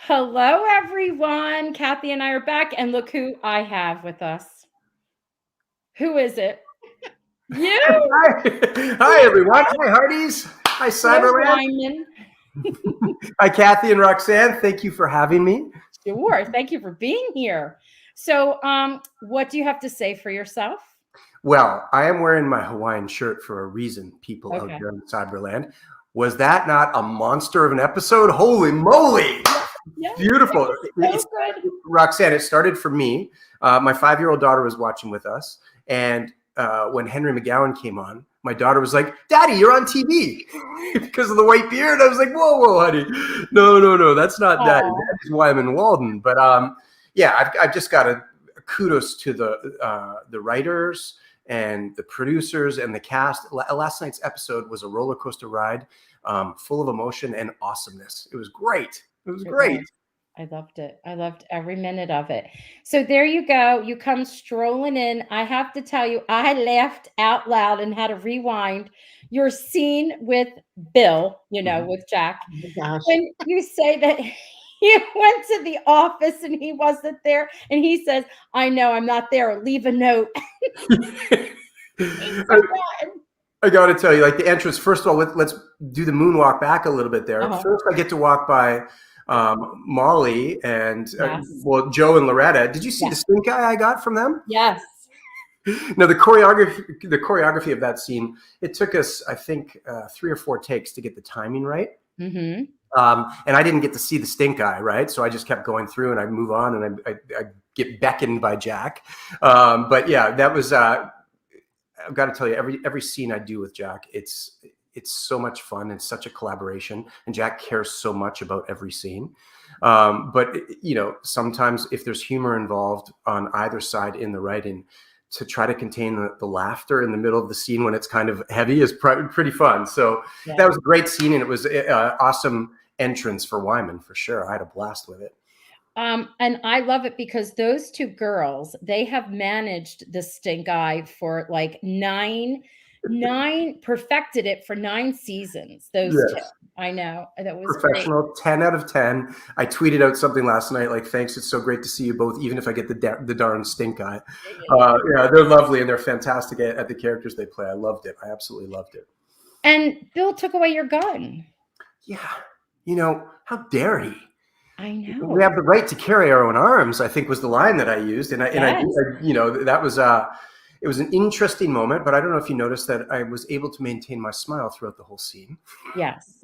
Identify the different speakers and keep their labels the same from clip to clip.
Speaker 1: Hello, everyone. Kathy and I are back, and look who I have with us. Who is it? You?
Speaker 2: Hi, hi everyone. Hi, Hearties. Hi,
Speaker 1: Hello,
Speaker 2: Cyberland.
Speaker 1: Wyman.
Speaker 2: Hi, Kathy and Roxanne. Thank you for having me.
Speaker 1: Sure. Thank you for being here. So, what do you have to say for yourself?
Speaker 2: Well, I am wearing my Hawaiian shirt for a reason, people out
Speaker 1: Okay.
Speaker 2: there in Cyberland. Was that not a monster of an episode? Holy moly!
Speaker 1: Yeah,
Speaker 2: Beautiful.
Speaker 1: it was so good.
Speaker 2: Roxanne, it started for me. My 5-year-old daughter was watching with us. And when Henry McGowan came on, my daughter was like, Daddy, you're on TV because of the white beard. I was like, whoa, honey. No. That's not Daddy. That is Wyman Walden. But yeah, I've just got a kudos to the writers and the producers and the cast. Last night's episode was a roller coaster ride, full of emotion and awesomeness. It was great. It was great.
Speaker 1: I loved it. I loved every minute of it. So there you go. You come strolling in. I have to tell you, I laughed out loud and had to rewind your scene with Bill, with Jack.
Speaker 3: Oh my gosh.
Speaker 1: When you say that you went to the office and he wasn't there, and he says, I know I'm not there. Leave a note.
Speaker 2: I got to tell you, like the entrance, first of all, let's do the moonwalk back a little bit there. First, I get to walk by Molly and Joe and Loretta. Did you see the stink eye I got from them?
Speaker 1: Yes.
Speaker 2: No, the choreography of that scene, it took us, I think, 3 or 4 takes to get the timing right.
Speaker 1: Mm-hmm.
Speaker 2: And I didn't get to see the stink eye, right? So I just kept going through and I move on and I get beckoned by Jack. But yeah, that was, I've got to tell you, every scene I do with Jack, it's so much fun. It's such a collaboration, and Jack cares so much about every scene. But sometimes if there's humor involved on either side in the writing, to try to contain the laughter in the middle of the scene when it's kind of heavy is pretty fun. So that was a great scene, and it was an awesome entrance for Wyman for sure. I had a blast with it.
Speaker 1: And I love it because those 2 girls, they have managed the stink eye for like perfected it for 9 seasons. Those 2. I know. That was
Speaker 2: professional.
Speaker 1: Great.
Speaker 2: 10 out of 10. I tweeted out something last night like, thanks, it's so great to see you both, even if I get the darn stink eye. Yeah, they're lovely and they're fantastic at the characters they play. I loved it. I absolutely loved it.
Speaker 1: And Bill took away your gun.
Speaker 2: Yeah. How dare he?
Speaker 1: I know.
Speaker 2: We have the right to carry our own arms, I think was the line that I used. And that was it was an interesting moment, but I don't know if you noticed that I was able to maintain my smile throughout the whole scene.
Speaker 1: Yes.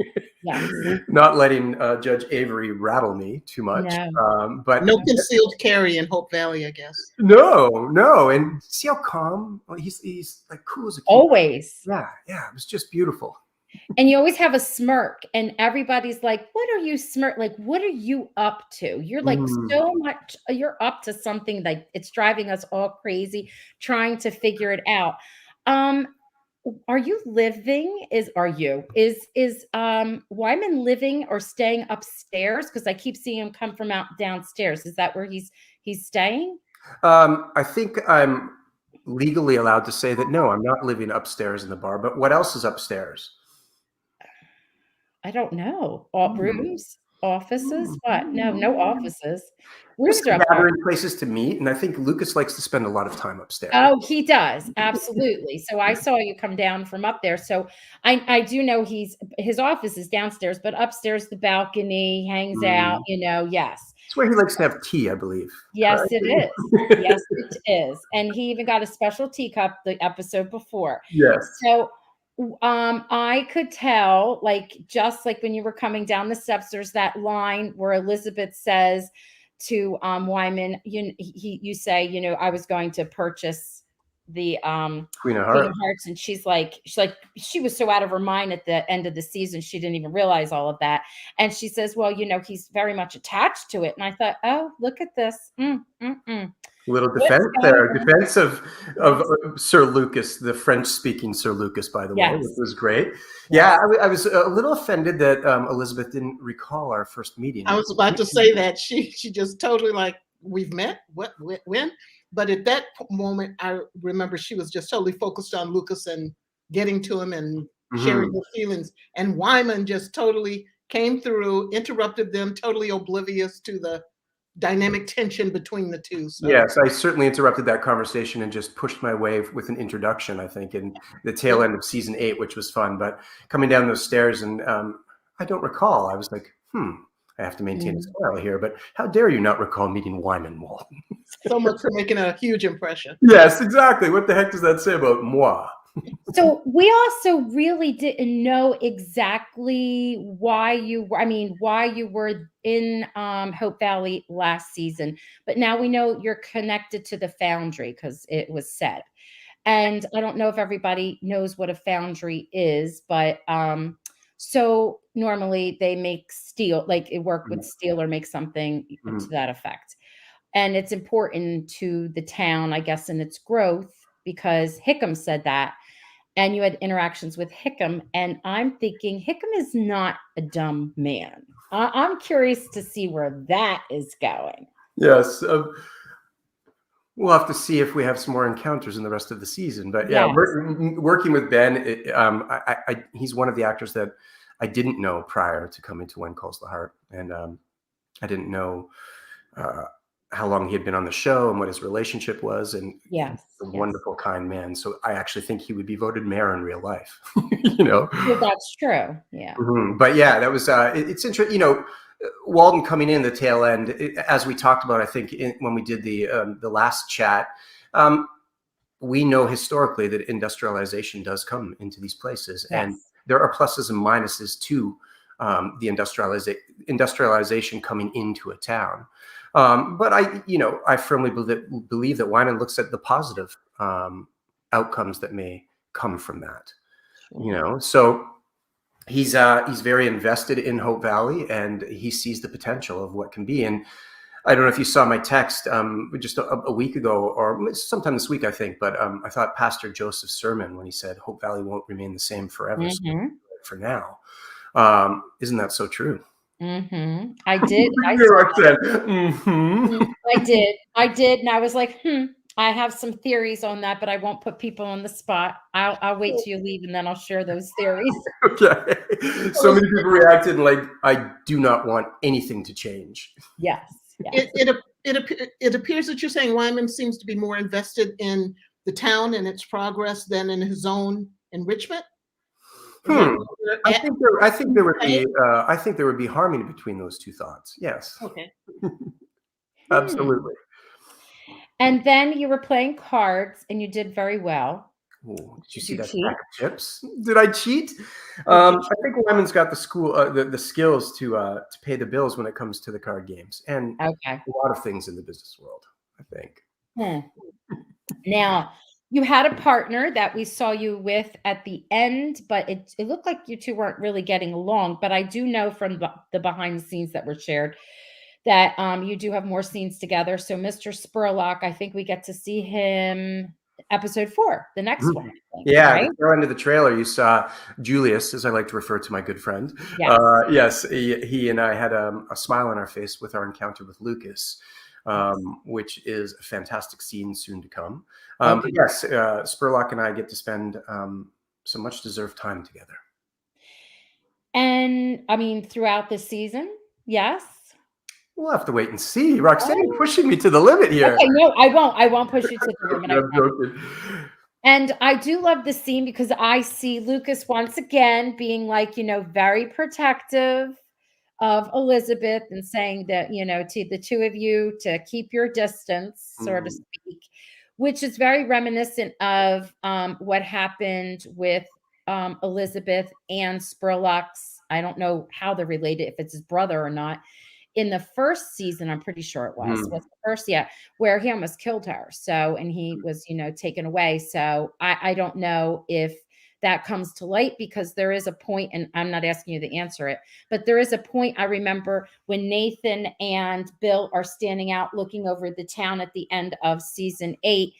Speaker 2: Not letting Judge Avery rattle me too much.
Speaker 1: No.
Speaker 2: But
Speaker 3: no concealed carry in Hope Valley, I guess.
Speaker 2: No. And see how calm? He's like cool as a cucumber.
Speaker 1: Always.
Speaker 2: Yeah. It was just beautiful.
Speaker 1: And you always have a smirk, and everybody's like, what are you like, what are you up to? You're like so much, you're up to something like it's driving us all crazy, trying to figure it out. Are you living? Is Wyman living or staying upstairs? Because I keep seeing him come from out downstairs. Is that where he's staying?
Speaker 2: I think I'm legally allowed to say that no, I'm not living upstairs in the bar, but what else is upstairs?
Speaker 1: I don't know. All rooms, offices, what? No offices. Rooms are
Speaker 2: gathering places to meet, and I think Lucas likes to spend a lot of time upstairs.
Speaker 1: Oh, he does. Absolutely. So I saw you come down from up there. So I do know his office is downstairs, but upstairs the balcony hangs out, yes.
Speaker 2: It's where he likes to have tea, I believe.
Speaker 1: Yes, correct? It is. Yes, it is. And he even got a special teacup the episode before.
Speaker 2: Yes.
Speaker 1: So I could tell, just like when you were coming down the steps, there's that line where Elizabeth says to Wyman, you say, I was going to purchase the
Speaker 2: Queen of
Speaker 1: Hearts, and she was so out of her mind at the end of the season, she didn't even realize all of that. And she says, well, he's very much attached to it. And I thought, oh, look at this.
Speaker 2: Little defense there. Defense of Sir Lucas, the French-speaking Sir Lucas, by the way, which was great. Yeah, I was a little offended that Elizabeth didn't recall our first meeting.
Speaker 3: I was about to say that. She just totally like, we've met? What? When? But at that moment, I remember she was just totally focused on Lucas and getting to him and sharing her feelings. And Wyman just totally came through, interrupted them, totally oblivious to the dynamic tension between the two. So.
Speaker 2: Yes, I certainly interrupted that conversation and just pushed my way with an introduction, I think, in the tail end of season 8, which was fun. But coming down those stairs, and I don't recall, I was like, I have to maintain a smile here, but how dare you not recall meeting Wyman Walden?
Speaker 3: So much for making a huge impression.
Speaker 2: Yes, exactly. What the heck does that say about moi?
Speaker 1: So we also really didn't know exactly why you were in Hope Valley last season, but now we know you're connected to the foundry because it was said. And I don't know if everybody knows what a foundry is, but so normally they make steel, like it work with steel or make something to that effect. And it's important to the town, I guess, in its growth because Hickam said that. And you had interactions with Hickam. And I'm thinking Hickam is not a dumb man. I'm curious to see where that is going.
Speaker 2: Yes. We'll have to see if we have some more encounters in the rest of the season. But yeah, working with Ben, he's one of the actors that I didn't know prior to coming to When Calls the Heart. And I didn't know how long he had been on the show and what his relationship was. And he's a wonderful, kind man. So I actually think he would be voted mayor in real life.
Speaker 1: Well, that's true. Yeah.
Speaker 2: But yeah, that was, it's interesting, Walden coming in the tail end, as we talked about, I think when we did the last chat, we know historically that industrialization does come into these places, and there are pluses and minuses to the industrialization coming into a town. But I firmly believe that Wyman looks at the positive outcomes that may come from that. So he's very invested in Hope Valley, and he sees the potential of what can be. And I don't know if you saw my text just a week ago or sometime this week, I think, but I thought Pastor Joseph's sermon when he said Hope Valley won't remain the same forever, so for now. Isn't that so true?
Speaker 1: I did. I did. And I was like, I have some theories on that, but I won't put people on the spot. I'll wait till you leave and then I'll share those theories.
Speaker 2: Okay. So many people reacted like, I do not want anything to change.
Speaker 1: Yes.
Speaker 3: It appears that you're saying Wyman seems to be more invested in the town and its progress than in his own enrichment.
Speaker 2: I think there would be harmony between those two thoughts. Yes.
Speaker 3: Okay.
Speaker 2: Absolutely.
Speaker 1: And then you were playing cards and you did very well.
Speaker 2: Ooh, did you see that pack of chips? Did I cheat? I think Wyman's got the skills to pay the bills when it comes to the card games and a lot of things in the business world, I think.
Speaker 1: Now, you had a partner that we saw you with at the end, but it looked like you two weren't really getting along. But I do know from the behind the scenes that were shared that you do have more scenes together. So Mr. Spurlock, I think we get to see him episode 4, the next one.
Speaker 2: At the end of the trailer, you saw Julius, as I like to refer to my good friend. Yes, he and I had a smile on our face with our encounter with Lucas. Which is a fantastic scene soon to come. But yes, Spurlock and I get to spend some much deserved time together.
Speaker 1: And I mean, throughout the season, yes.
Speaker 2: We'll have to wait and see. Roxanne pushing me to the limit here.
Speaker 1: Okay, no, I won't push you to the limit. I'm joking. And I do love the scene because I see Lucas once again being like, very protective of Elizabeth and saying that, to the two of you to keep your distance, so to speak, which is very reminiscent of what happened with Elizabeth and Spurlock's. I don't know how they're related, if it's his brother or not. In the first season, I'm pretty sure it was the first, where he almost killed her. So, and he was, taken away. So I don't know if that comes to light because there is a point, and I'm not asking you to answer it, but there is a point I remember when Nathan and Bill are standing out looking over the town at the end of season 8.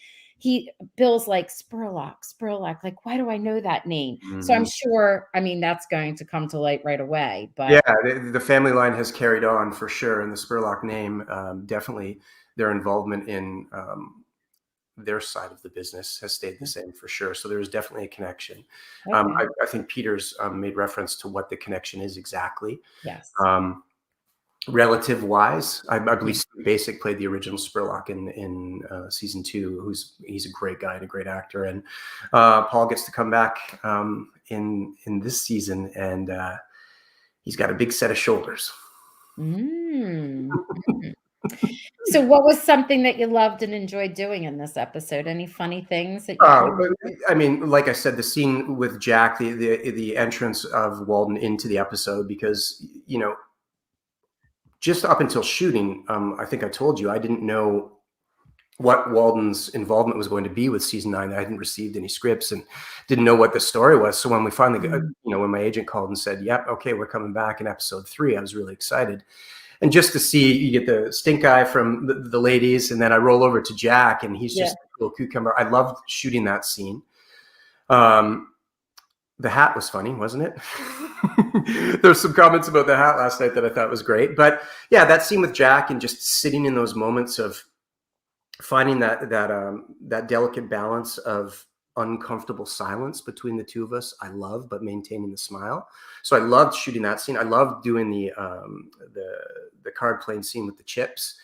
Speaker 1: Bill's like, Spurlock, like, why do I know that name? So I'm sure, that's going to come to light right away. But
Speaker 2: yeah, the family line has carried on for sure. And the Spurlock name, definitely their involvement in their side of the business has stayed the same for sure. So there's definitely a connection.
Speaker 1: Okay.
Speaker 2: I think Peter's made reference to what the connection is exactly.
Speaker 1: Yes.
Speaker 2: Relative wise, I believe Steve Basic played the original Spurlock in season 2. He's a great guy and a great actor, and Paul gets to come back in this season, and he's got a big set of shoulders.
Speaker 1: So what was something that you loved and enjoyed doing in this episode? Any funny things that you
Speaker 2: I mean, like I said, the scene with Jack, the entrance of Walden into the episode, because, you know, just up until shooting, I think I told you, I didn't know what Walden's involvement was going to be with season 9. I hadn't received any scripts and didn't know what the story was. So when we finally, when my agent called and said, "Yep, okay, we're coming back in episode 3," I was really excited. And just to see, you get the stink eye from the ladies, and then I roll over to Jack, and he's just a cool cucumber. I loved shooting that scene. The hat was funny, wasn't it? There's some comments about the hat last night that I thought was great. But yeah, that scene with Jack and just sitting in those moments of finding that delicate balance of uncomfortable silence between the two of us, I love, but maintaining the smile. So I loved shooting that scene. I loved doing the card playing scene with the chips.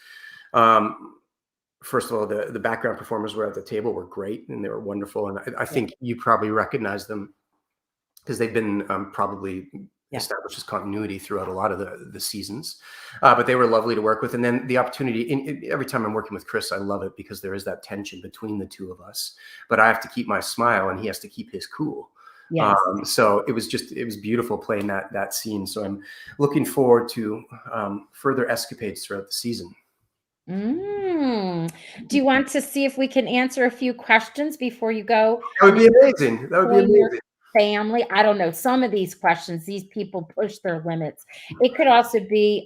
Speaker 2: First of all, the background performers were at the table were great, and they were wonderful. And I think you probably recognize them because they've been probably established as continuity throughout a lot of the seasons. But they were lovely to work with. And then the opportunity, every time I'm working with Chris, I love it because there is that tension between the two of us. But I have to keep my smile and he has to keep his cool.
Speaker 1: Yes.
Speaker 2: So it was beautiful playing that scene. So I'm looking forward to further escapades throughout the season.
Speaker 1: Do you want to see if we can answer a few questions before you go?
Speaker 2: That would be amazing. That would be amazing.
Speaker 1: Family, I don't know. Some of these questions, these people push their limits. It could also be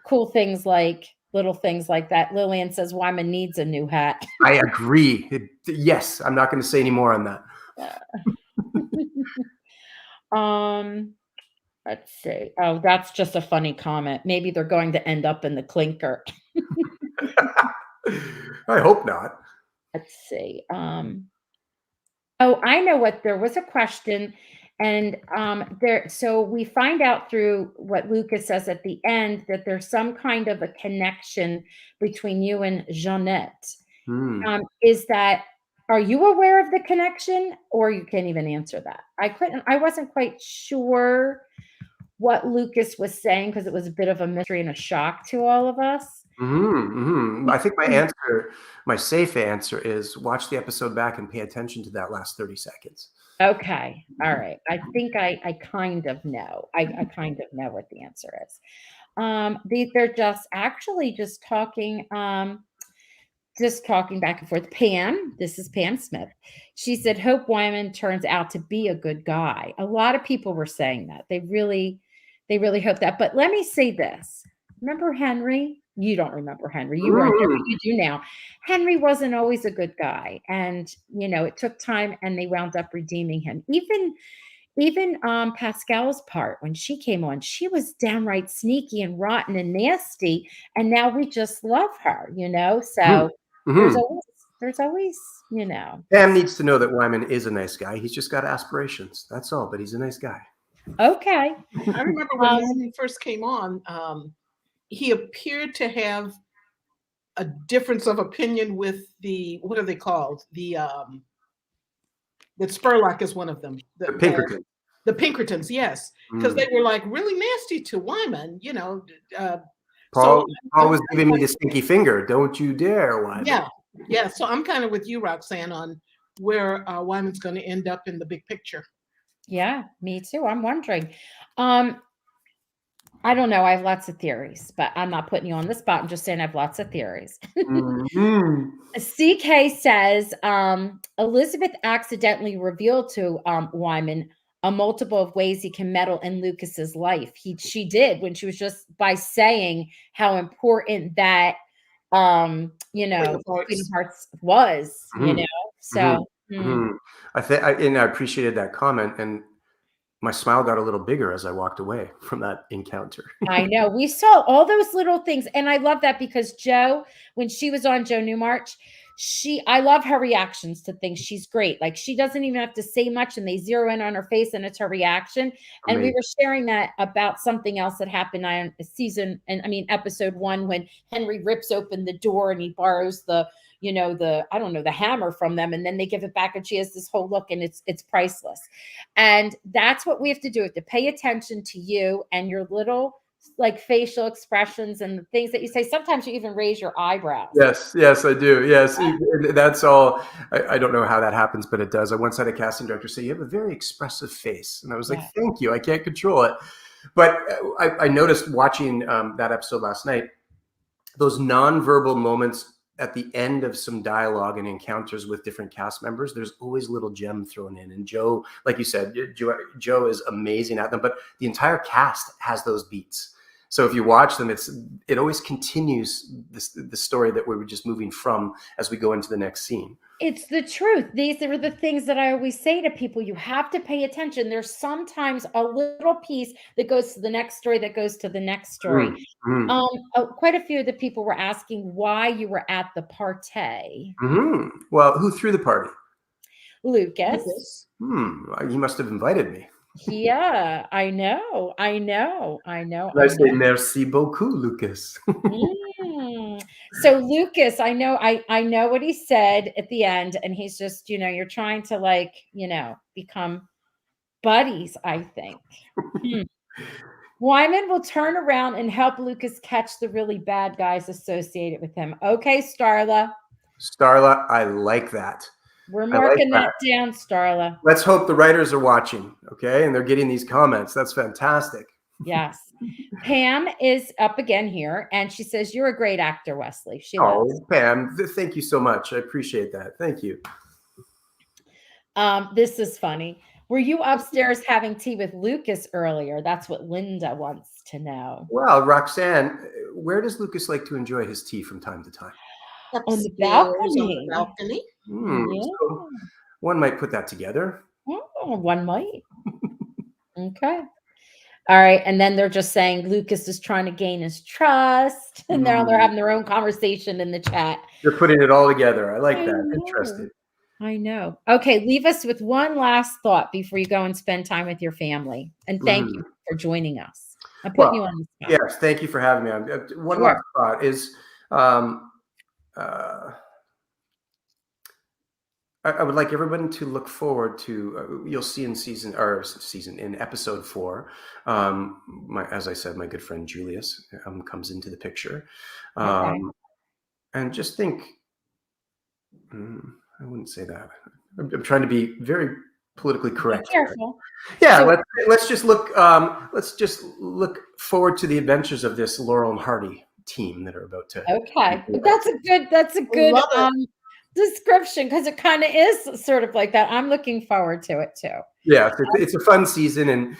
Speaker 1: cool things like little things like that. Lillian says Wyman needs a new hat.
Speaker 2: I agree. Yes, I'm not going to say any more on that.
Speaker 1: Let's see. Oh, that's just a funny comment. Maybe they're going to end up in the clinker.
Speaker 2: I hope not.
Speaker 1: Let's see. Oh, I know what there was a question, and so we find out through what Lucas says at the end that there's some kind of a connection between you and Jeanette. Are you aware of the connection, or you can't even answer that? I wasn't quite sure what Lucas was saying because it was a bit of a mystery and a shock to all of us.
Speaker 2: I think my safe answer is watch the episode back and pay attention to that last 30 seconds.
Speaker 1: Okay. All right. I think I kind of know. I kind of know what the answer is. They're just talking back and forth. Pam, this is Pam Smith. She said, hope Wyman turns out to be a good guy. A lot of people were saying that. They really hope that. But let me say this. Remember Henry? You don't remember Henry. You weren't there, but you do now. Henry wasn't always a good guy. And, it took time and they wound up redeeming him. Even Pascal's part, when she came on, she was downright sneaky and rotten and nasty. And now we just love her, So there's always,
Speaker 2: Pam needs to know that Wyman is a nice guy. He's just got aspirations. That's all, but he's a nice guy.
Speaker 1: Okay.
Speaker 3: I remember when Wyman first came on, he appeared to have a difference of opinion with what are they called? The Spurlock is one of them.
Speaker 2: The Pinkertons.
Speaker 3: The Pinkertons, yes. Because they were like really nasty to Wyman,
Speaker 2: Paul was giving me the stinky finger. Don't you dare, Wyman.
Speaker 3: Yeah. So I'm kind of with you, Roxanne, on where Wyman's going to end up in the big picture.
Speaker 1: Yeah, me too. I'm wondering. I don't know. I have lots of theories, but I'm not putting you on the spot. I'm just saying I have lots of theories. CK says Elizabeth accidentally revealed to Wyman a multiple of ways he can meddle in Lucas's life. She did when she was just by saying how important that Queen of Hearts was. So.
Speaker 2: I think, and I appreciated that comment. And my smile got a little bigger as I walked away from that encounter.
Speaker 1: I know. We saw all those little things. And I love that because Jo, when she was on Joe Newmarch, I love her reactions to things. She's great. Like she doesn't even have to say much and they zero in on her face and it's her reaction. And we
Speaker 2: Amazing.
Speaker 1: were sharing that about something else that happened on episode 1, when Henry rips open the door and he borrows the hammer from them, and then they give it back and she has this whole look and it's priceless. And that's what we have to do. We have to pay attention to you and your little like facial expressions and the things that you say. Sometimes you even raise your eyebrows.
Speaker 2: Yes, I do. Yes, that's all. I don't know how that happens, but it does. I once had a casting director say, "You have a very expressive face," and I was like, "Thank you. I can't control it." But I noticed watching that episode last night, those nonverbal moments at the end of some dialogue and encounters with different cast members, there's always a little gem thrown in. And Jo, like you said, Jo is amazing at them, but the entire cast has those beats. So if you watch them, it always continues the story that we were just moving from as we go into the next scene.
Speaker 1: It's the truth. These are the things that I always say to people. You have to pay attention. There's sometimes a little piece that goes to the next story that goes to the next story. Quite a few of the people were asking why you were at the party.
Speaker 2: Well, who threw the party?
Speaker 1: Lucas.
Speaker 2: He must have invited me.
Speaker 1: Yeah, I know. I
Speaker 2: say merci beaucoup, Lucas.
Speaker 1: So Lucas, I know what he said at the end, and he's just, you're trying to become buddies, I think. Wyman will turn around and help Lucas catch the really bad guys associated with him. Okay, Starla.
Speaker 2: Starla, I like that.
Speaker 1: We're marking that down, Starla.
Speaker 2: Let's hope the writers are watching, okay? And they're getting these comments. That's fantastic.
Speaker 1: Yes. Pam is up again here, and she says, "You're a great actor, Wesley." She
Speaker 2: loves. Pam, thank you so much. I appreciate that. Thank you.
Speaker 1: This is funny. Were you upstairs having tea with Lucas earlier? That's what Linda wants to know.
Speaker 2: Well, Roxanne, where does Lucas like to enjoy his tea from time to time?
Speaker 1: On the balcony.
Speaker 3: On the balcony.
Speaker 2: So one might put that together.
Speaker 1: Oh, one might. Okay. All right. And then they're just saying Lucas is trying to gain his trust. And now they're having their own conversation in the chat.
Speaker 2: They're putting it all together. I like that. Interesting.
Speaker 1: I know. Okay. Leave us with one last thought before you go and spend time with your family. And thank you for joining us. I'm putting you on the spot.
Speaker 2: Yes. Thank you for having me. One last thought is, I would like everyone to look forward to, you'll see in episode 4, as I said, my good friend Julius comes into the picture. And just think, I wouldn't say that. I'm trying to be very politically correct.
Speaker 1: Be careful.
Speaker 2: Yeah, let's just look forward to the adventures of this Laurel and Hardy team that are about to.
Speaker 1: Okay. That's a good description, because it kind of is sort of like that. I'm looking forward to it too.
Speaker 2: Yeah, it's a fun season, and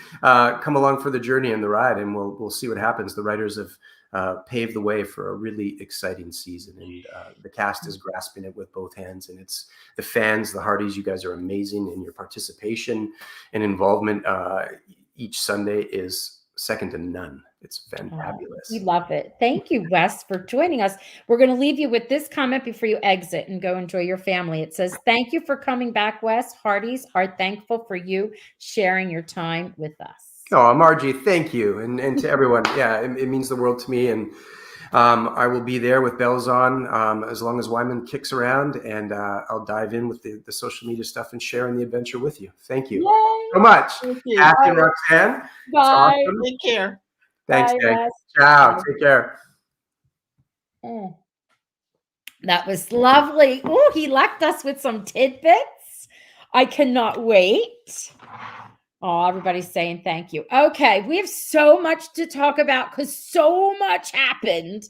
Speaker 2: come along for the journey and the ride, and we'll see what happens. The writers have paved the way for a really exciting season, and the cast is grasping it with both hands. And it's the fans, the Hearties. You guys are amazing in your participation and involvement. Each Sunday is second to none. It's fantabulous.
Speaker 1: We love it. Thank you, Wes, for joining us. We're going to leave you with this comment before you exit and go enjoy your family. It says, "Thank you for coming back, Wes. Hearties are thankful for you sharing your time with us."
Speaker 2: Oh, Margie, thank you. And to everyone. Yeah, it means the world to me. And I will be there with bells on as long as Wyman kicks around, and I'll dive in with the social media stuff and sharing the adventure with you. Thank you so much.
Speaker 3: Thank you.
Speaker 2: Kathy and Roxanne.
Speaker 1: Bye.
Speaker 2: Awesome.
Speaker 3: Take care.
Speaker 2: Thanks,
Speaker 1: Bye,
Speaker 2: Dave.
Speaker 1: Wes.
Speaker 2: Ciao. Take care.
Speaker 1: That was lovely. Oh, he left us with some tidbits. I cannot wait. Oh, everybody's saying thank you. Okay, we have so much to talk about because so much happened.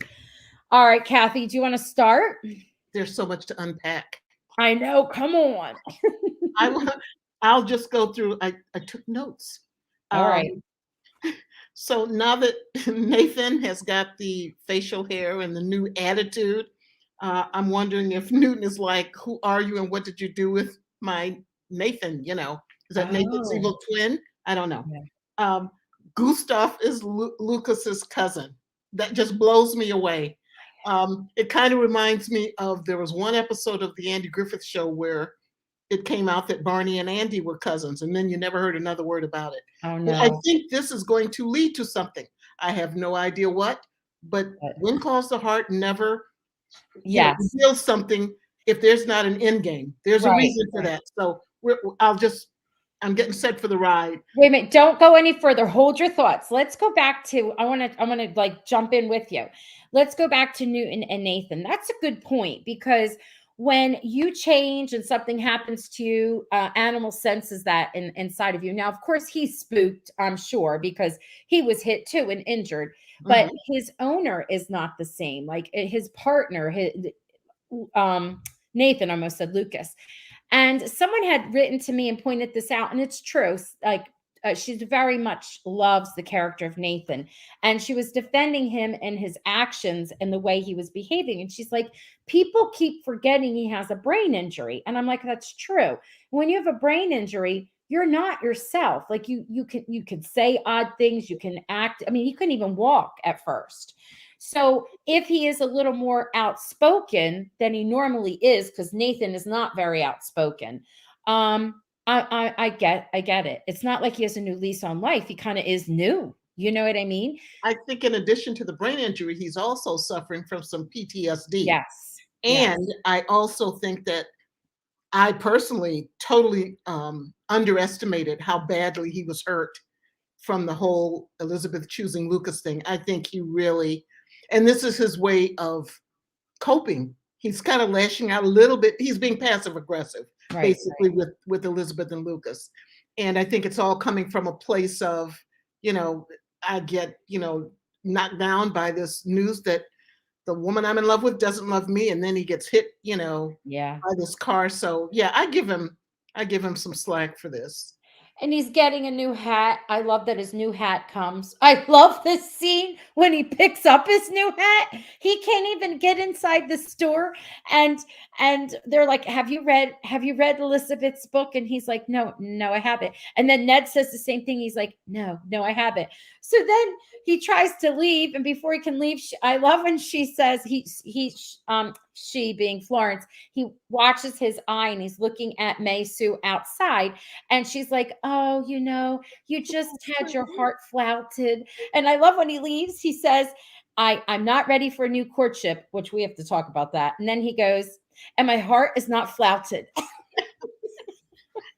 Speaker 1: All right, Kathy, do you want to start?
Speaker 3: There's so much to unpack.
Speaker 1: I know. Come on.
Speaker 3: I'll just go through. I took notes.
Speaker 1: All right.
Speaker 3: So now that Nathan has got the facial hair and the new attitude, I'm wondering if Newton is like, "Who are you and what did you do with my Nathan?" Is that Nathan's evil twin? I don't know.
Speaker 1: Yeah.
Speaker 3: Gustav is Lucas's cousin. That just blows me away. It kind of reminds me of, there was one episode of the Andy Griffith Show where it came out that Barney and Andy were cousins, and then you never heard another word about it.
Speaker 1: Oh
Speaker 3: But I
Speaker 1: no.
Speaker 3: think this is going to lead to something. I have no idea what, but when calls the heart never
Speaker 1: Yes.
Speaker 3: reveals something if there's not an end game. There's a
Speaker 1: Right,
Speaker 3: reason for that. So I'm getting set for the ride.
Speaker 1: Wait a minute, don't go any further. Hold your thoughts. Let's go back to, I want to like jump in with you. Let's go back to Newton and Nathan. That's a good point, because when you change and something happens to you, animal senses that inside of you. Now, of course, he's spooked, I'm sure, because he was hit too and injured, but his owner is not the same. Like his partner, Nathan, almost said Lucas. And someone had written to me and pointed this out, and it's true. Like she's very much loves the character of Nathan, and she was defending him and his actions and the way he was behaving. And she's like, people keep forgetting he has a brain injury, and I'm like, that's true. When you have a brain injury, you're not yourself. Like you can say odd things, you can act. I mean, he couldn't even walk at first. So if he is a little more outspoken than he normally is, because Nathan is not very outspoken, I get it. It's not like he has a new lease on life. He kind of is new. You know what I mean?
Speaker 3: I think in addition to the brain injury, he's also suffering from some PTSD.
Speaker 1: Yes.
Speaker 3: And I also think that I personally totally underestimated how badly he was hurt from the whole Elizabeth choosing Lucas thing. I think he really, and this is his way of coping. He's kind of lashing out a little bit. He's being passive aggressive, basically, with Elizabeth and Lucas. And I think it's all coming from a place of, I get, knocked down by this news that the woman I'm in love with doesn't love me. And then he gets hit, by this car. So yeah, I give him some slack for this.
Speaker 1: And he's getting a new hat. I love that his new hat comes. I love this scene when he picks up his new hat. He can't even get inside the store, and they're like, have you read Elizabeth's book? And he's like, no, I haven't. And then Ned says the same thing. He's like, no, I haven't. So then he tries to leave, and before he can leave, I love when she says she being Florence, he watches his eye and he's looking at May Sue outside, and she's like, oh, you just had your heart flouted. And I love when he leaves, he says, I'm not ready for a new courtship, which we have to talk about that. And then he goes, and my heart is not flouted.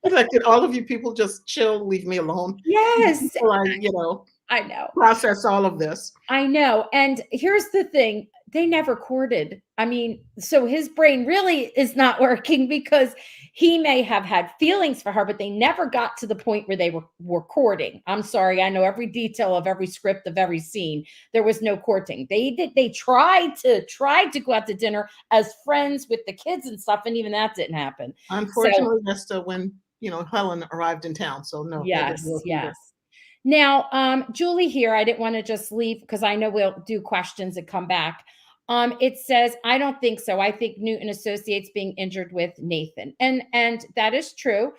Speaker 3: Like, did all of you people just chill, leave me alone?
Speaker 1: Yes.
Speaker 3: I
Speaker 1: know.
Speaker 3: Process all of this.
Speaker 1: I know. And here's the thing. They never courted. I mean, so his brain really is not working, because he may have had feelings for her, but they never got to the point where they were courting. I'm sorry. I know every detail of every script of every scene. There was no courting. They tried to go out to dinner as friends with the kids and stuff. And even that didn't happen.
Speaker 3: Unfortunately, that's when, Helen arrived in town. So no.
Speaker 1: Yes. Now, Julie here, I didn't want to just leave because I know we'll do questions and come back. It says, I don't think so. I think Newton associates being injured with Nathan. And that is true.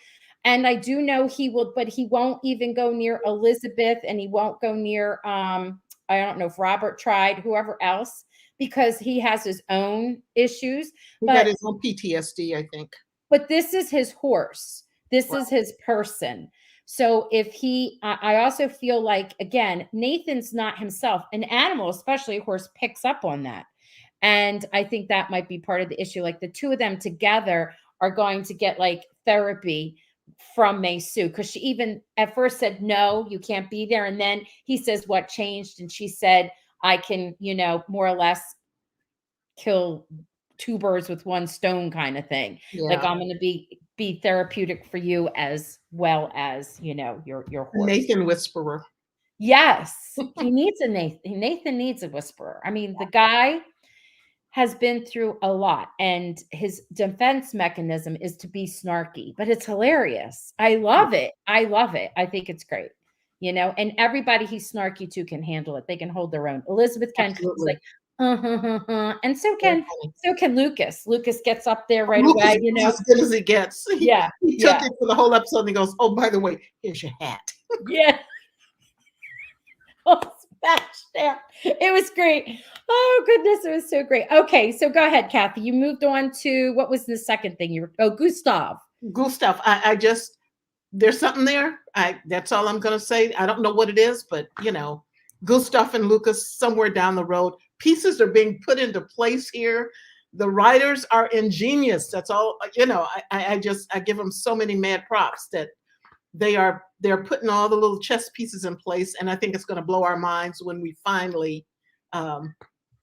Speaker 1: And I do know he will, but he won't even go near Elizabeth, and he won't go near, I don't know if Robert tried, whoever else, because he has his own issues.
Speaker 3: He got his own PTSD, I think.
Speaker 1: But this is his horse. This is his person. So if I also feel like, again, Nathan's not himself. An animal, especially a horse, picks up on that. And I think that might be part of the issue. Like the two of them together are going to get like therapy from May Sue, because she even at first said, no, you can't be there. And then he says, what changed? And she said, I can, more or less kill two birds with one stone kind of thing. Yeah. Like I'm going to be therapeutic for you as well as, your horse.
Speaker 3: Nathan whisperer.
Speaker 1: Yes. He needs a Nathan. Nathan needs a whisperer. I mean, the guy has been through a lot, and his defense mechanism is to be snarky, but it's hilarious. I love it. I think it's great. And everybody he's snarky to can handle it. They can hold their own. Elizabeth can, like, and so can Lucas. Lucas gets up there right away.
Speaker 3: As good as he gets.
Speaker 1: Yeah,
Speaker 3: he took it for the whole episode, and he goes, "Oh, by the way, here's your hat."
Speaker 1: Yeah. Oh, smashed out. It was great. Oh goodness, it was so great. Okay, so go ahead, Kathy. You moved on to what was the second thing you were? Oh, Gustav.
Speaker 3: Gustav, I just there's something there. That's all I'm gonna say. I don't know what it is, but Gustav and Lucas somewhere down the road. Pieces are being put into place here. The writers are ingenious. That's all. I give them so many mad props that they're putting all the little chess pieces in place, and I think it's going to blow our minds when we finally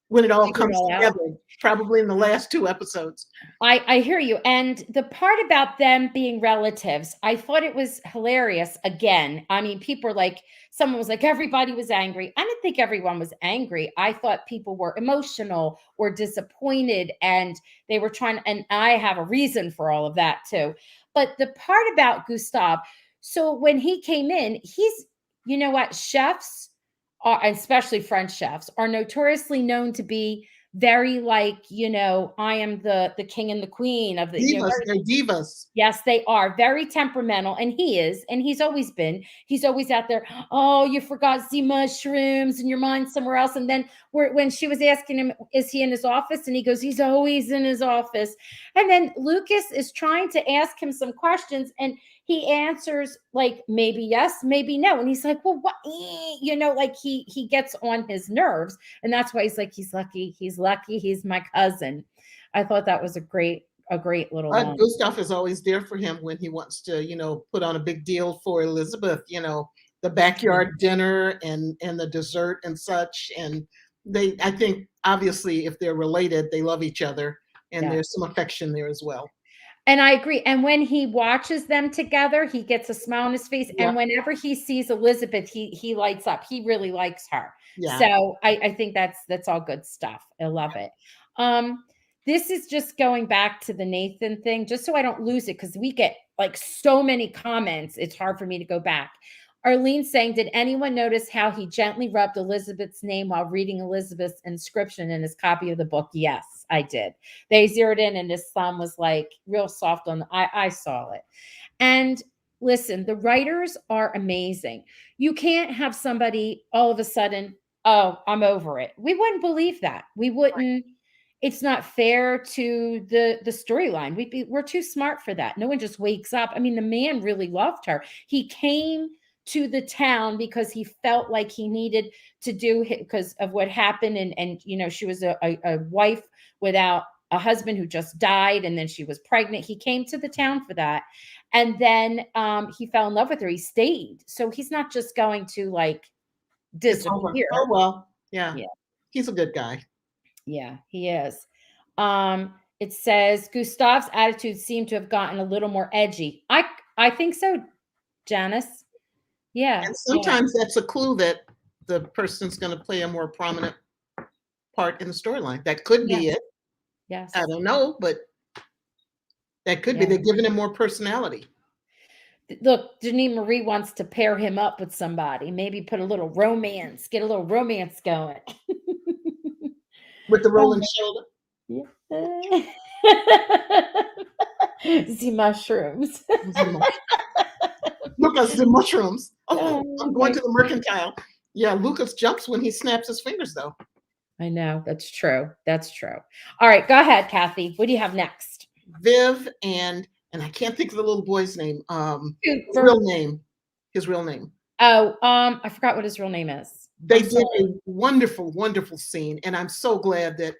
Speaker 3: when it all
Speaker 1: Figure it
Speaker 3: comes
Speaker 1: all out.
Speaker 3: together, probably in the last 2 episodes.
Speaker 1: I hear you. And the part about them being relatives, I thought it was hilarious. Again, I mean, people were like, someone was like, everybody was angry. I didn't think everyone was angry. I thought people were emotional or disappointed, and they were trying, and I have a reason for all of that too. But the part about Gustav, so when he came in, you know what, chefs are, especially French chefs, are notoriously known to be very like, I am the king and the queen of the,
Speaker 3: Divas, they're divas.
Speaker 1: yes, they are very temperamental, and he is, and he's always been. He's always out there. Oh, you forgot the mushrooms, and your mind's somewhere else. And then when she was asking him, "Is he in his office?" and he goes, "He's always in his office." And then Lucas is trying to ask him some questions, and he answers like maybe yes, maybe no, and he's like, "Well, what?" Like he gets on his nerves, and that's why he's like, "He's lucky. He's lucky. He's my cousin." I thought that was a great little moment.
Speaker 3: Gustav is always there for him when he wants to, put on a big deal for Elizabeth, the backyard dinner and the dessert and such. And I think obviously if they're related, they love each other, and
Speaker 1: Yeah.
Speaker 3: there's some affection there as well.
Speaker 1: And I agree. And when he watches them together, he gets a smile on his face.
Speaker 3: Yeah.
Speaker 1: And whenever he sees Elizabeth, he lights up. He really likes her.
Speaker 3: Yeah.
Speaker 1: So I think that's all good stuff. I love it. This is just going back to the Nathan thing, just so I don't lose it, because we get like so many comments. It's hard for me to go back. Arlene saying, did anyone notice how he gently rubbed Elizabeth's name while reading Elizabeth's inscription in his copy of the book? Yes, I did. They zeroed in, and his thumb was like real soft on I saw it. And listen, the writers are amazing. You can't have somebody all of a sudden, oh, I'm over it. We wouldn't believe that. We wouldn't. It's not fair to the storyline. We're too smart for that. No one just wakes up. I mean, the man really loved her. He came to the town because he felt like he needed to do because of what happened, and she was a wife without a husband who just died, and then she was pregnant. He came to the town for that, and then he fell in love with her. He stayed, so he's not just going to like disappear.
Speaker 3: Oh well, yeah. He's a good guy.
Speaker 1: Yeah, he is. It says Gustav's attitude seemed to have gotten a little more edgy. I think so, Janice. Yeah.
Speaker 3: And sometimes that's a clue that the person's going to play a more prominent part in the storyline. That could be it.
Speaker 1: Yes.
Speaker 3: I don't know, but that could be. They're giving him more personality.
Speaker 1: Look, Janine Marie wants to pair him up with somebody. Maybe put a little romance, get a little romance going.
Speaker 3: With the rolling shoulder.
Speaker 1: Yeah. The mushrooms.
Speaker 3: Lucas, the mushrooms. Oh, I'm going to the mercantile. Yeah, Lucas jumps when he snaps his fingers, though.
Speaker 1: I know. That's true. That's true. All right, go ahead, Kathy. What do you have next?
Speaker 3: Viv and I can't think of the little boy's name. His real name.
Speaker 1: Oh, I forgot what his real name is.
Speaker 3: They did a wonderful, wonderful scene, and I'm so glad that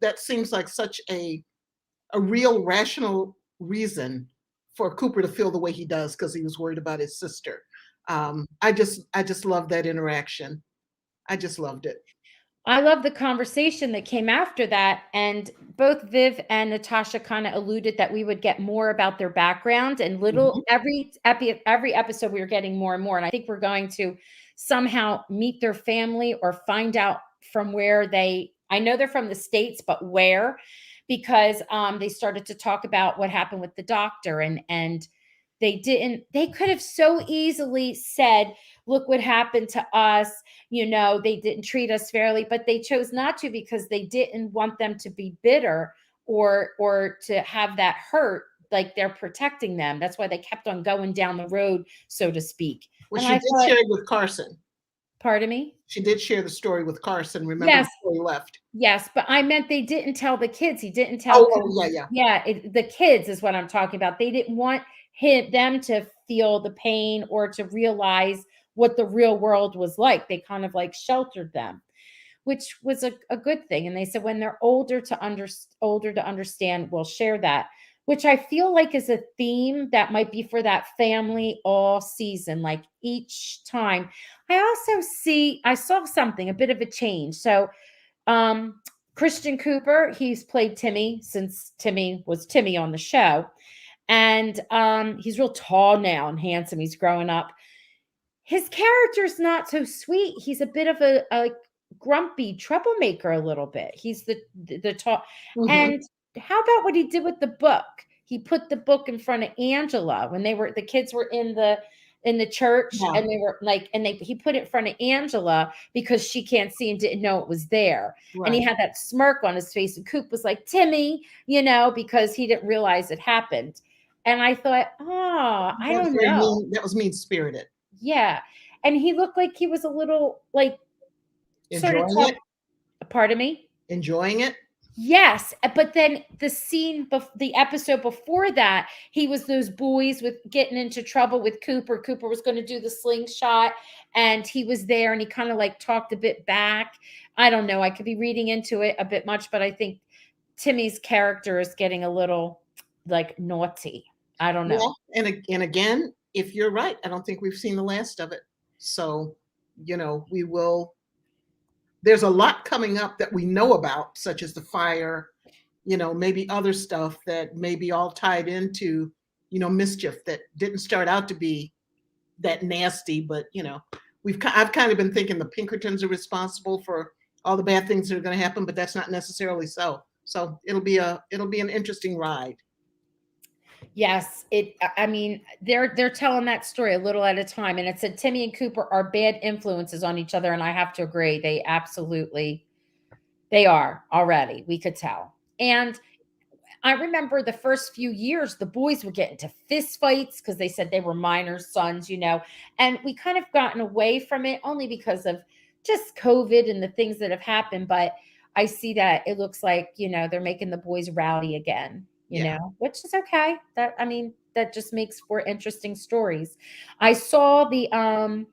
Speaker 3: that seems like such a real rational reason for Cooper to feel the way he does, because he was worried about his sister. I just love that interaction. I just loved it.
Speaker 1: I love the conversation that came after that, and both Viv and Natasha kind of alluded that we would get more about their background, and every episode we were getting more and more, and I think we're going to somehow meet their family or find out from where I know they're from the States, but where, because they started to talk about what happened with the doctor, and they could have so easily said, look what happened to us, they didn't treat us fairly, but they chose not to, because they didn't want them to be bitter or to have that hurt like they're protecting them. That's why they kept on going down the road, so to speak.
Speaker 3: Well,
Speaker 1: And
Speaker 3: she
Speaker 1: I
Speaker 3: did
Speaker 1: thought,
Speaker 3: share it with Carson.
Speaker 1: pardon me?
Speaker 3: She did share the story with Carson. Remember
Speaker 1: Yes,
Speaker 3: before he left?
Speaker 1: yes, but I meant they didn't tell the kids. He didn't tell.
Speaker 3: Oh, yeah.
Speaker 1: Yeah, the kids is what I'm talking about. They didn't want them to feel the pain or to realize what the real world was like. They kind of like sheltered them, which was a good thing. And they said when they're older to understand, we'll share that, which I feel like is a theme that might be for that family all season. Like each time, I saw something, a bit of a change. So Christian Cooper, he's played Timmy since Timmy was Timmy on the show. And he's real tall now and handsome. He's growing up. His character's not so sweet. He's a bit of a grumpy troublemaker a little bit. He's the tall. And how about what he did with the book? He put the book in front of Angela when the kids were in the church,
Speaker 3: Yeah.
Speaker 1: and they were like, he put it in front of Angela because she can't see and didn't know it was there.
Speaker 3: Right.
Speaker 1: And he had that smirk on his face, and Coop was like, Timmy, because he didn't realize it happened. And I thought, I don't know.
Speaker 3: That was mean-spirited.
Speaker 1: Yeah. And he looked like he was a little like
Speaker 3: Enjoying it?
Speaker 1: Pardon me?
Speaker 3: Enjoying it?
Speaker 1: Yes. But then the episode before that, he was those boys with getting into trouble with Cooper. Cooper was going to do the slingshot, and he was there, and he kind of like talked a bit back. I don't know. I could be reading into it a bit much, but I think Timmy's character is getting a little like naughty. I don't know.
Speaker 3: Yeah. And again, if you're right, I don't think we've seen the last of it. So, we will. There's a lot coming up that we know about, such as the fire, maybe other stuff that may be all tied into, mischief that didn't start out to be that nasty. But, I've kind of been thinking the Pinkertons are responsible for all the bad things that are going to happen, but that's not necessarily so. So it'll be an interesting ride.
Speaker 1: Yes, I mean, they're telling that story a little at a time, and it said Timmy and Cooper are bad influences on each other, and I have to agree, they are already. We could tell. And I remember the first few years, the boys would get into fist fights because they said they were minor sons, and we kind of gotten away from it only because of just COVID and the things that have happened. But I see that it looks like, they're making the boys rowdy again. Which is okay. That just makes for interesting stories. I saw and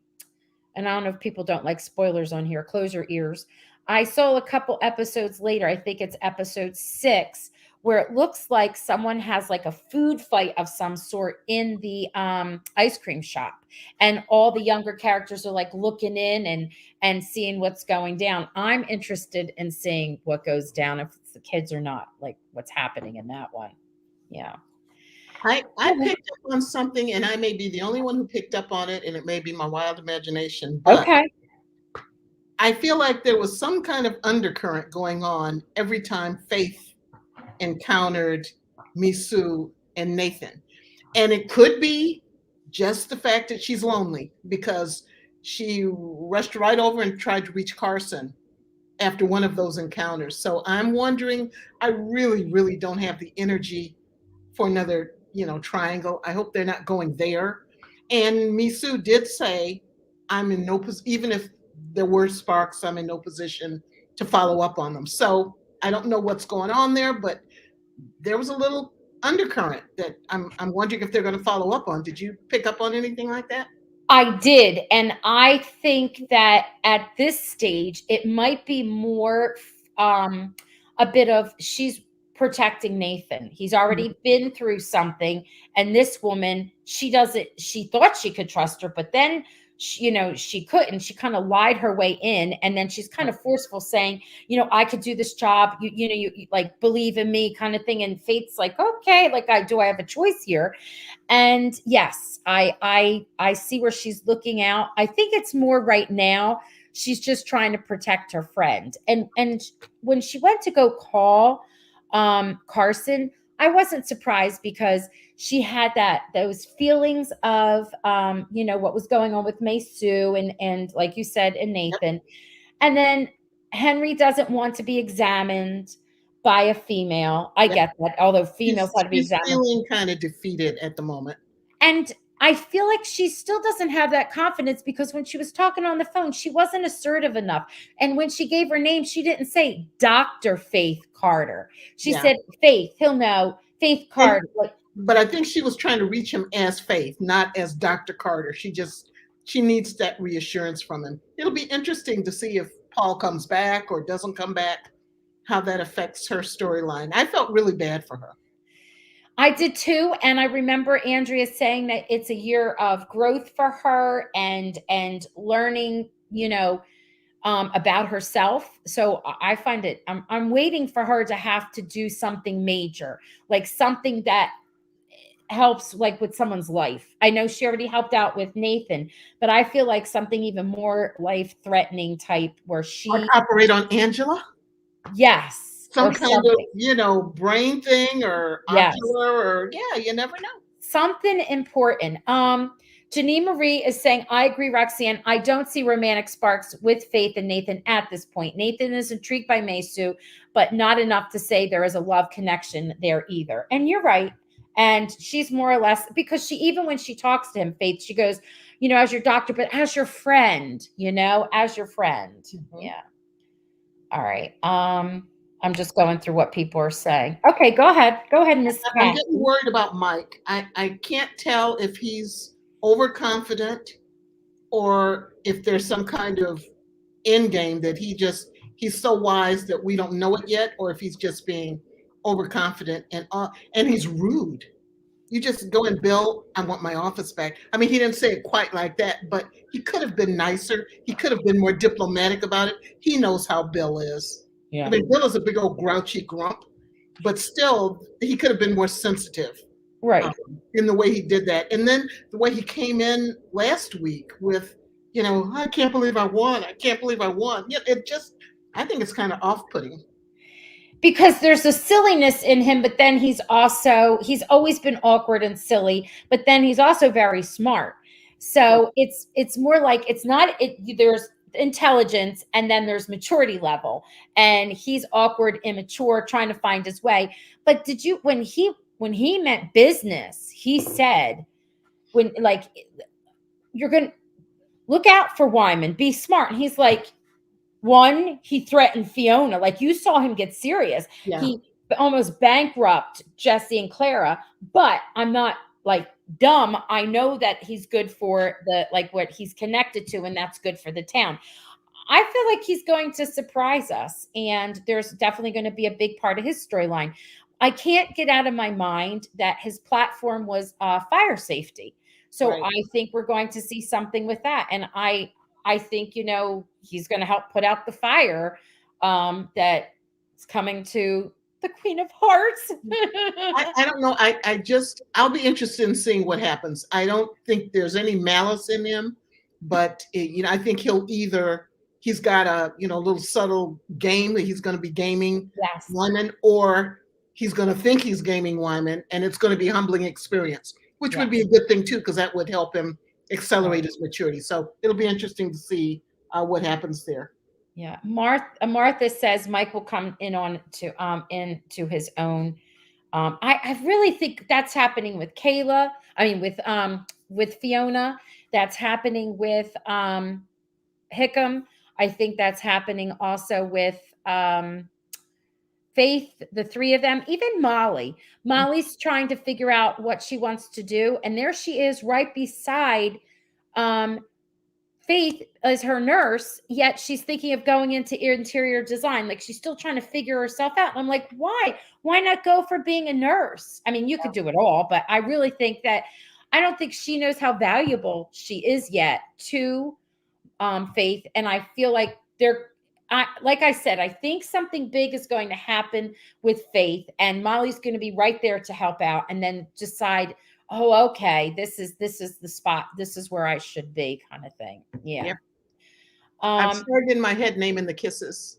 Speaker 1: I don't know if people don't like spoilers on here, close your ears. I saw a couple episodes later, I think it's episode 6, where it looks like someone has like a food fight of some sort in the ice cream shop. And all the younger characters are like looking in and seeing what's going down. I'm interested in seeing what goes down, if it's the kids or not, like what's happening in that one. Yeah.
Speaker 3: I picked up on something, and I may be the only one who picked up on it, and it may be my wild imagination. But
Speaker 1: Okay.
Speaker 3: I feel like there was some kind of undercurrent going on every time Faith encountered Misu and Nathan. And it could be just the fact that she's lonely, because she rushed right over and tried to reach Carson after one of those encounters. So I'm wondering, I really, really don't have the energy for another, triangle. I hope they're not going there. And Misu did say, I'm in no position, even if there were sparks, I'm in no position to follow up on them. So I don't know what's going on there, but there was a little undercurrent that I'm wondering if they're going to follow up on. Did you pick up on anything like that?
Speaker 1: I did. And I think that at this stage, it might be more a bit of she's protecting Nathan. He's already been through something. And this woman, she thought she could trust her, but then she couldn't. She kind of lied her way in, and then she's kind of forceful, saying, I could do this job. You like believe in me, kind of thing. And Faith's like, okay, like I have a choice here. And yes, I see where she's looking out. I think it's more right now. She's just trying to protect her friend. And when she went to go call Carson, I wasn't surprised because she had those feelings of, what was going on with May Sue and like you said, and Nathan. And then Henry doesn't want to be examined. by a female. I get that, although females had to be
Speaker 3: She's
Speaker 1: examined.
Speaker 3: feeling kind of defeated at the moment.
Speaker 1: And I feel like she still doesn't have that confidence because when she was talking on the phone, she wasn't assertive enough. And when she gave her name, she didn't say Dr. Faith Carter. She said Faith. He'll know. Faith Carter.
Speaker 3: But I think she was trying to reach him as Faith, not as Dr. Carter. She needs that reassurance from him. It'll be interesting to see if Paul comes back or doesn't come back, how that affects her storyline. I felt really bad for her.
Speaker 1: I did too. And I remember Andrea saying that it's a year of growth for her and learning, about herself. So I find it, I'm waiting for her to have to do something major, like something that helps like with someone's life. I know she already helped out with Nathan, but I feel like something even more life-threatening type where she
Speaker 3: operate on Angela.
Speaker 1: Yes.
Speaker 3: Some kind of, brain thing or ocular or you never know.
Speaker 1: Something important. Janine Marie is saying, I agree, Roxanne. I don't see romantic sparks with Faith and Nathan at this point. Nathan is intrigued by Mesu, but not enough to say there is a love connection there either. And you're right. And she's more or less, because even when she talks to him, Faith, she goes, as your doctor, but as your friend, as your friend. Mm-hmm. Yeah. All right. I'm just going through what people are saying. Okay, go ahead. Go ahead, Miss Cat.
Speaker 3: I'm getting worried about Mike. I can't tell if he's overconfident or if there's some kind of end game that he's so wise that we don't know it yet, or if he's just being overconfident and he's rude. You just go and Bill, I want my office back. I mean, he didn't say it quite like that, but he could have been nicer. He could have been more diplomatic about it. He knows how Bill is. Yeah. I mean, Bill is a big old grouchy grump, but still, he could have been more sensitive,
Speaker 1: right?
Speaker 3: In the way he did that, and then the way he came in last week with, I can't believe I won. I can't believe I won. Yeah, I think it's kind of off-putting.
Speaker 1: Because there's a silliness in him, but then he's always been awkward and silly, but then he's also very smart. So it's more like there's intelligence and then there's maturity level, and he's awkward, immature, trying to find his way. But when he meant business, he said, you're going to look out for Wyman, be smart. And he's like, he threatened Fiona. Like, you saw him get serious. Yeah. He almost bankrupt Jesse and Clara, but I'm not dumb. I know that he's good for what he's connected to, and that's good for the town. I feel like he's going to surprise us, and there's definitely going to be a big part of his storyline. I can't get out of my mind that his platform was fire safety. So right. I think we're going to see something with that. And I think, he's going to help put out the fire that's coming to the Queen of Hearts.
Speaker 3: I don't know. I'll be interested in seeing what happens. I don't think there's any malice in him, but I think he's got a little subtle game that he's going to be gaming Wyman, or he's going to think he's gaming Wyman, and it's going to be a humbling experience, which would be a good thing too, because that would help him accelerate his maturity. So it'll be interesting to see what happens there.
Speaker 1: Yeah, Martha says Mike will come into his own. I really think that's happening with Kayla. I mean, with Fiona. That's happening with Hickam. I think that's happening also with Faith. The three of them, even Molly. Molly's trying to figure out what she wants to do, and there she is, right beside Faith as her nurse, yet she's thinking of going into interior design. Like, she's still trying to figure herself out. And I'm like, why? Why not go for being a nurse? I mean, you could do it all, but I really think that I don't think she knows how valuable she is yet to Faith. And I feel like like I said, I think something big is going to happen with Faith, and Molly's going to be right there to help out, and then decide, oh, okay, this is the spot. This is where I should be, kind of thing. Yeah. Yep.
Speaker 3: I've started in my head naming the kisses.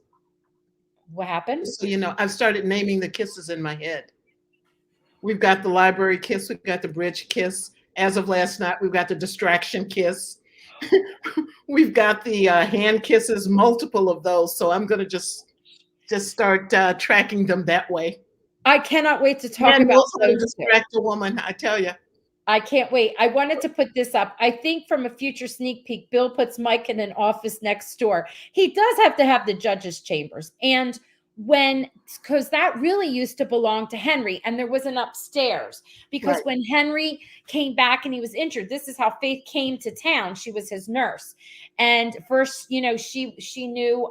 Speaker 1: What happened?
Speaker 3: So, I've started naming the kisses in my head. We've got the library kiss. We've got the bridge kiss. As of last night, we've got the distraction kiss. We've got the hand kisses, multiple of those. So I'm going to just Just start tracking them that way.
Speaker 1: I cannot wait to talk
Speaker 3: Man
Speaker 1: about
Speaker 3: knows how to
Speaker 1: those two.
Speaker 3: distract a woman, I tell you.
Speaker 1: I can't wait. I wanted to put this up. I think from a future sneak peek, Bill puts Mike in an office next door. He does have to have the judge's chambers. And because that really used to belong to Henry, and there was an upstairs. Because
Speaker 3: Right.
Speaker 1: when Henry came back and he was injured, this is how Faith came to town. She was his nurse. And first, she knew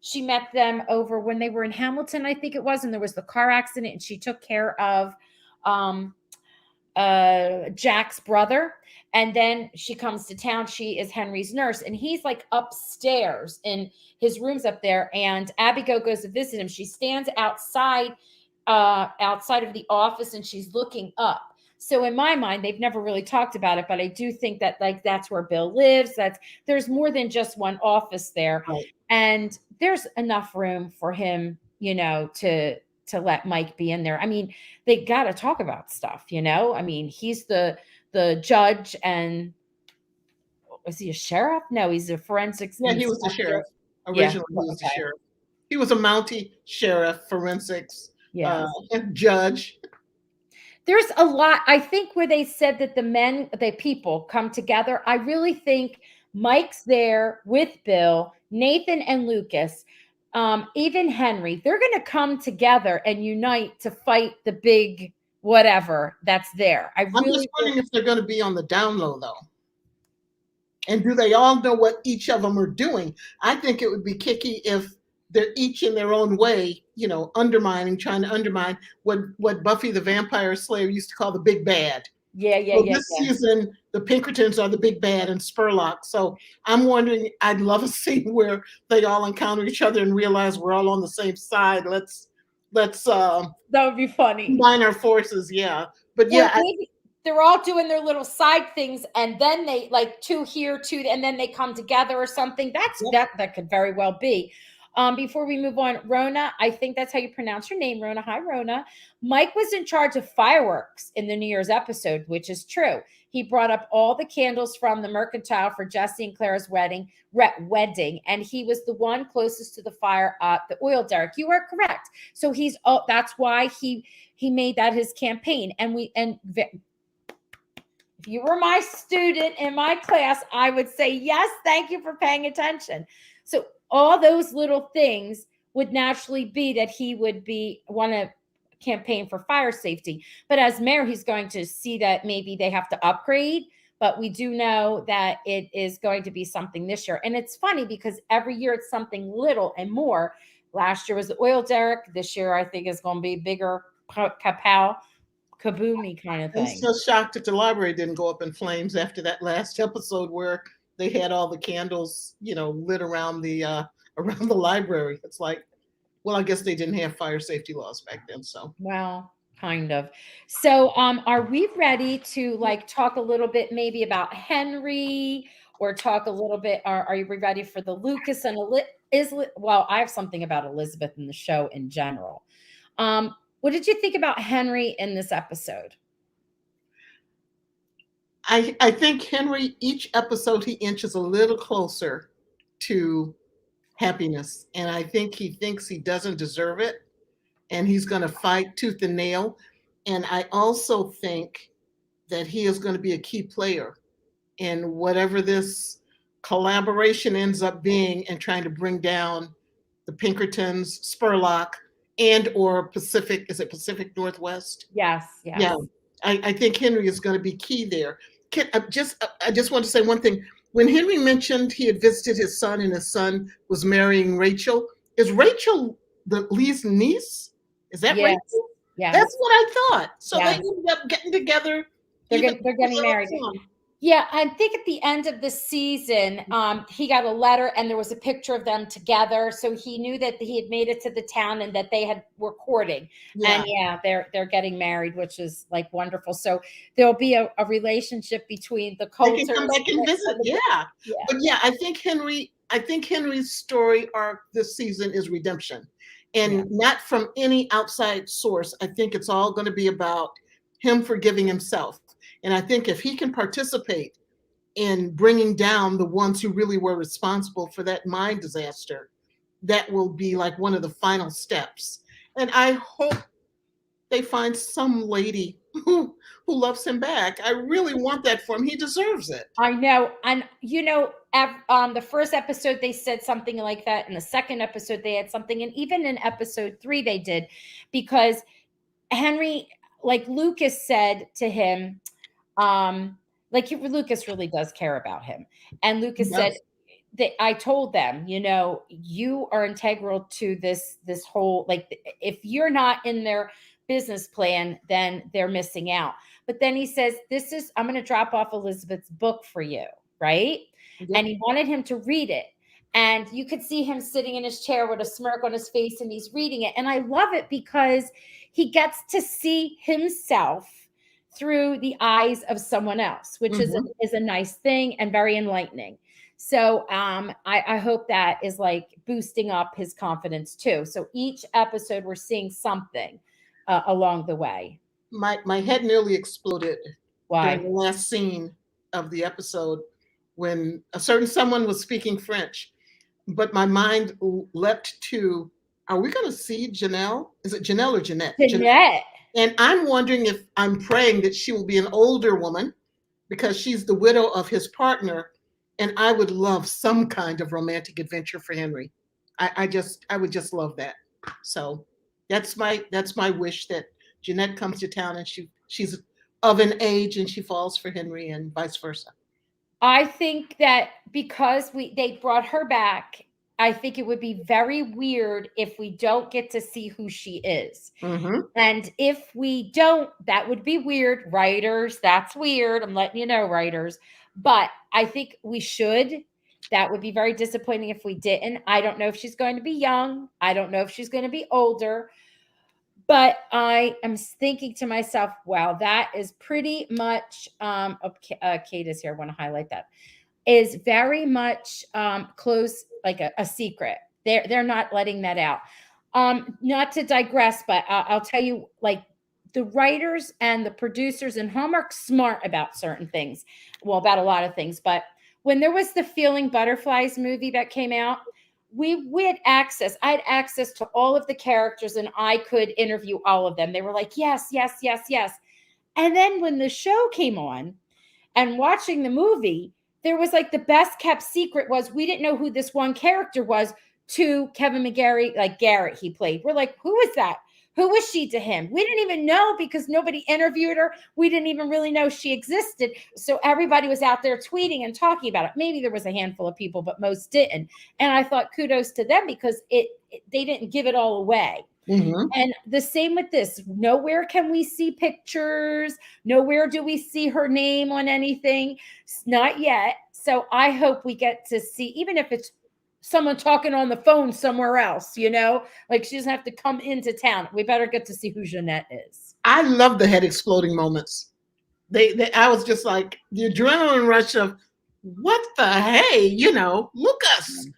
Speaker 1: she met them over when they were in Hamilton, I think it was, and there was the car accident, and she took care of Jack's brother. And then she comes to town. She is Henry's nurse, and he's like upstairs in his rooms up there. And Abigail goes to visit him. She stands outside of the office, and she's looking up. So in my mind, they've never really talked about it, but I do think that like that's where Bill lives. There's more than just one office there,
Speaker 3: Right.
Speaker 1: and there's enough room for him, to let Mike be in there. I mean, they got to talk about stuff, I mean, he's the judge, and was he a sheriff? No, he's a forensics.
Speaker 3: Yeah, he was the sheriff. Originally, he was the sheriff. He was a Mountie sheriff, forensics, judge.
Speaker 1: There's a lot, I think, where they said that the people come together. I really think Mike's there with Bill, Nathan, and Lucas. Even Henry, they're going to come together and unite to fight the big whatever that's there. I'm
Speaker 3: just wondering if they're going to be on the down low, though. And do they all know what each of them are doing? I think it would be kicky if they're each in their own way, trying to undermine what Buffy the Vampire Slayer used to call the big bad. This season, the Pinkertons are the big bad and Spurlock. So I'm wondering, I'd love a scene where they all encounter each other and realize we're all on the same side. Let's
Speaker 1: that would be funny.
Speaker 3: Combine our forces, yeah. But
Speaker 1: they're all doing their little side things, and then they like two here, two, and then they come together or something. That could very well be. Before we move on, Rona, I think that's how you pronounce your name, Rona. Hi, Rona. Mike was in charge of fireworks in the New Year's episode, which is true. He brought up all the candles from the Mercantile for Jesse and Clara's wedding, and he was the one closest to the fire at the oil derrick. You are correct. So that's why he made that his campaign. If you were my student in my class, I would say, yes, thank you for paying attention. So all those little things would naturally be that he would want to campaign for fire safety. But as mayor, he's going to see that maybe they have to upgrade. But we do know that it is going to be something this year. And it's funny because every year it's something little and more. Last year was the oil derrick. This year, I think, is going to be bigger, kaboomy kind of thing.
Speaker 3: I'm so shocked that the library didn't go up in flames after that last episode where they had all the candles, lit around the library. It's like, well, I guess they didn't have fire safety laws back then. So,
Speaker 1: well, kind of. So, are we ready to talk a little bit maybe about Henry, or talk a little bit? Are you ready for the Lucas and well, I have something about Elizabeth in the show in general. What did you think about Henry in this episode?
Speaker 3: I think Henry, each episode, he inches a little closer to happiness. And I think he thinks he doesn't deserve it. And he's going to fight tooth and nail. And I also think that he is going to be a key player in whatever this collaboration ends up being and trying to bring down the Pinkertons, Spurlock, and or Pacific. Is it Pacific Northwest?
Speaker 1: Yes.
Speaker 3: Yeah. I think Henry is going to be key there. I just want to say one thing. When Henry mentioned he had visited his son and his son was marrying Rachel, is Rachel Lee's niece? Is that right?
Speaker 1: Yes.
Speaker 3: That's what I thought. So they ended up getting together.
Speaker 1: They're getting married. Yeah, I think at the end of the season, he got a letter and there was a picture of them together. So he knew that he had made it to the town and that they were courting. Yeah. And they're getting married, which is wonderful. So there'll be a relationship between the cultures.
Speaker 3: They can come back and visit. Yeah. But I think Henry's story arc this season is redemption, and not from any outside source. I think it's all going to be about him forgiving himself. And I think if he can participate in bringing down the ones who really were responsible for that mine disaster, that will be like one of the final steps. And I hope they find some lady who loves him back. I really want that for him. He deserves it.
Speaker 1: I know. And, the first episode, they said something like that. In the second episode, they had something. And even in episode 3, they did, because Henry, like Lucas said to him, Lucas really does care about him. And Lucas said that I told them, you are integral to this whole, like, if you're not in their business plan, then they're missing out. But then he says, I'm going to drop off Elizabeth's book for you. Right. Yep. And he wanted him to read it. And you could see him sitting in his chair with a smirk on his face, and he's reading it. And I love it because he gets to see himself through the eyes of someone else, which is a nice thing and very enlightening. So I hope that is like boosting up his confidence too. So each episode we're seeing something along the way.
Speaker 3: My head nearly exploded.
Speaker 1: Why?
Speaker 3: During the last scene of the episode when a certain someone was speaking French, but my mind leapt to, are we going to see Janelle? Is it Janelle or Jeanette?
Speaker 1: Jeanette.
Speaker 3: And I'm wondering I'm praying that she will be an older woman, because she's the widow of his partner. And I would love some kind of romantic adventure for Henry. I would just love that. So that's my wish, that Jeanette comes to town and she's of an age and she falls for Henry, and vice versa.
Speaker 1: I think that because they brought her back, I think it would be very weird if we don't get to see who she is. And if we don't, that would be weird. Writers, that's weird. I'm letting you know, writers. But I think we should. That would be very disappointing if we didn't. I don't know if she's going to be young. I don't know if she's going to be older. But I am thinking to myself, wow, that is pretty much, Kate is here. I want to highlight that. Is very much close, like a secret. They're not letting that out. Not to digress, but I'll tell you, like, the writers and the producers and Hallmark smart about certain things. Well, about a lot of things. But when there was the Feeling Butterflies movie that came out, we had access. I had access to all of the characters, and I could interview all of them. They were like, yes, yes, yes, yes. And then when the show came on and watching the movie, there was like the best kept secret was we didn't know who this one character was to Kevin McGarry, like Garrett he played. We're like, who is that? Who was she to him? We didn't even know because nobody interviewed her. We didn't even really know she existed. So everybody was out there tweeting and talking about it. Maybe there was a handful of people, but most didn't. And I thought kudos to them because they didn't give it all away. And the same with this. Nowhere can we see pictures. Nowhere do we see her name on anything. Not yet. So I hope we get to see, even if it's someone talking on the phone somewhere else, like she doesn't have to come into town. We better get to see who Jeanette is.
Speaker 3: I love the head exploding moments. I was just like the adrenaline rush of what the hey, Lucas.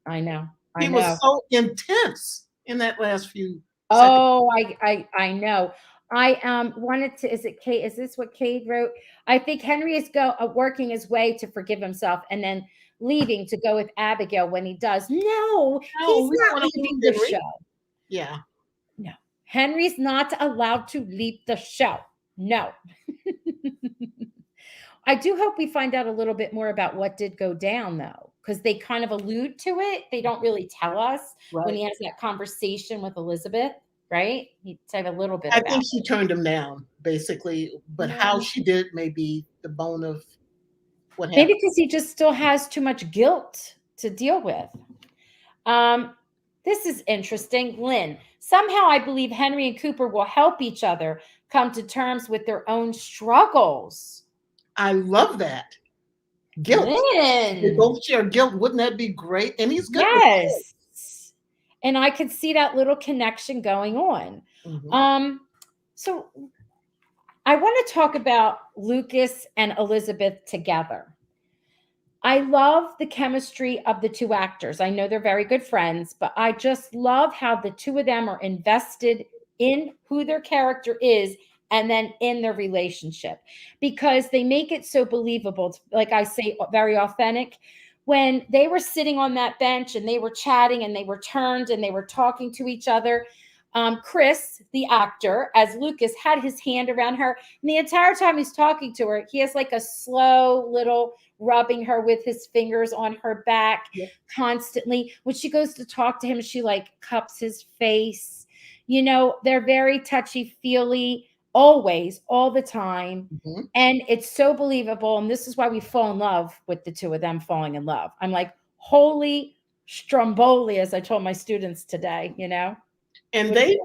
Speaker 1: I know.
Speaker 3: He was so intense in that last few
Speaker 1: seconds. I know. I wanted to, is it Kate? Is this what Kate wrote? I think Henry is working his way to forgive himself and then leaving to go with Abigail when he does. No, he's not leaving the show.
Speaker 3: Yeah.
Speaker 1: No. Henry's not allowed to leave the show. No. I do hope we find out a little bit more about what did go down, though, because they kind of allude to it. They don't really tell us when he has that conversation with Elizabeth, right? He said a little bit.
Speaker 3: I think she turned him down, basically, but how she did it may be the bone of what happened.
Speaker 1: Maybe because he just still has too much guilt to deal with. This is interesting. Lynn, somehow I believe Henry and Cooper will help each other come to terms with their own struggles.
Speaker 3: I love that. Guilt.
Speaker 1: Lynn.
Speaker 3: They both share guilt. Wouldn't that be great? And he's good.
Speaker 1: Yes. And I could see that little connection going on. So I want to talk about Lucas and Elizabeth together. I love the chemistry of the two actors. I know they're very good friends, but I just love how the two of them are invested in who their character is and then in their relationship, because they make it so believable. It's, like I say, very authentic. when they were sitting on that bench and they were chatting and they were turned and they were talking to each other, Chris, the actor, as Lucas, had his hand around her. And the entire time he's talking to her, he has like a slow little rubbing her with his fingers on her back constantly. When she goes to talk to him, she like cups his face. You know, they're very touchy-feely, always, all the time. And it's so believable. And this is why we fall in love with the two of them falling in love. I'm like, holy stromboli, as I told my students today, you know?
Speaker 3: And they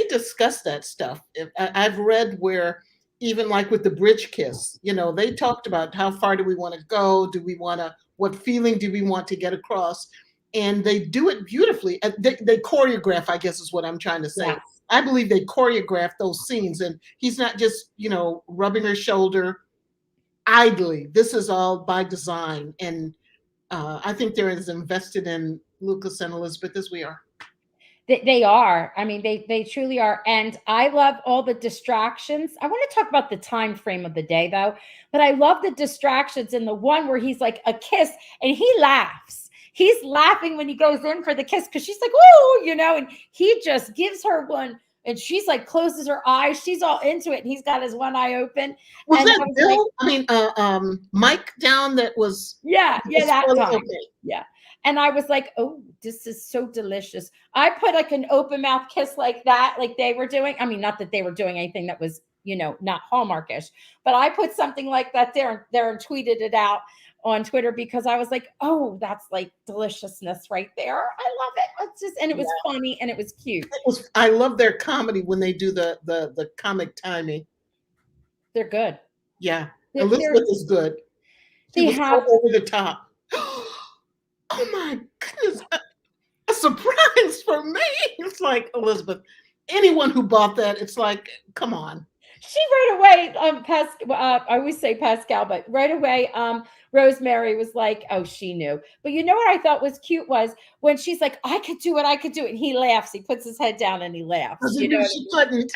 Speaker 3: discuss that stuff. I've read where even like with the bridge kiss, you know, they talked about how far do we want to go? Do we want to, what feeling do we want to get across? And they do it beautifully. They choreograph, I guess is what I'm trying to say.
Speaker 1: Yes.
Speaker 3: I believe they choreograph those scenes, and he's not just, you know, rubbing her shoulder idly. This is all by design. And I think they're as invested in Lucas and Elizabeth as we are.
Speaker 1: They are. I mean, they truly are. And I love all the distractions. I want to talk about the time frame of the day, though. But I love the distractions in the one where he's like a kiss and he laughs. He's laughing when he goes in for the kiss because she's like, "Woo," you know, and he just gives her one. And she's like, closes her eyes. She's all into it. And he's got his one eye open.
Speaker 3: Was
Speaker 1: and
Speaker 3: that Bill? Like, Mike down that was.
Speaker 1: Yeah, that time.
Speaker 3: Okay.
Speaker 1: Yeah. And I was like, oh, this is so delicious. I put like an open mouth kiss like that, like they were doing. I mean, not that they were doing anything that was, you know, not Hallmarkish, but I put something like that there and tweeted it out on Twitter because I was like, oh, that's like deliciousness right there. I love it. It's just, and it was funny and it was cute.
Speaker 3: I love their comedy when they do the comic timing.
Speaker 1: They're good.
Speaker 3: Yeah. Elizabeth is good. She was so over the top. Oh my goodness, a surprise for me. It's like, Elizabeth, anyone who bought that, it's like, come on.
Speaker 1: She right away, I always say Pascal, but right away, Rosemary was like, oh, she knew. But you know what I thought was cute was when she's like, I could do it. And he laughs. He puts his head down and he laughs. You know
Speaker 3: she couldn't.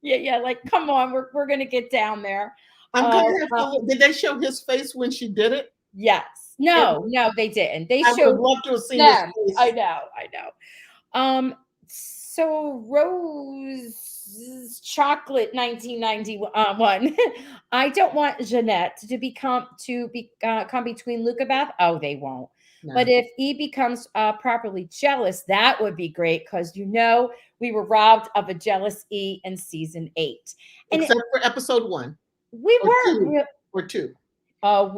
Speaker 1: Yeah. Like, come on, we're going to get down there.
Speaker 3: I'm going to have to, did they show his face when she did it?
Speaker 1: Yes. No, they didn't. They showed.
Speaker 3: I would love to have seen his face.
Speaker 1: I know. So Rose Chocolate 1991. I don't want Jeanette to come between Luca Beth. Oh, they won't. No. But if he becomes properly jealous, that would be great because you know we were robbed of a jealous E in season 8, and
Speaker 3: except for episode 1.
Speaker 1: We were
Speaker 3: or 2.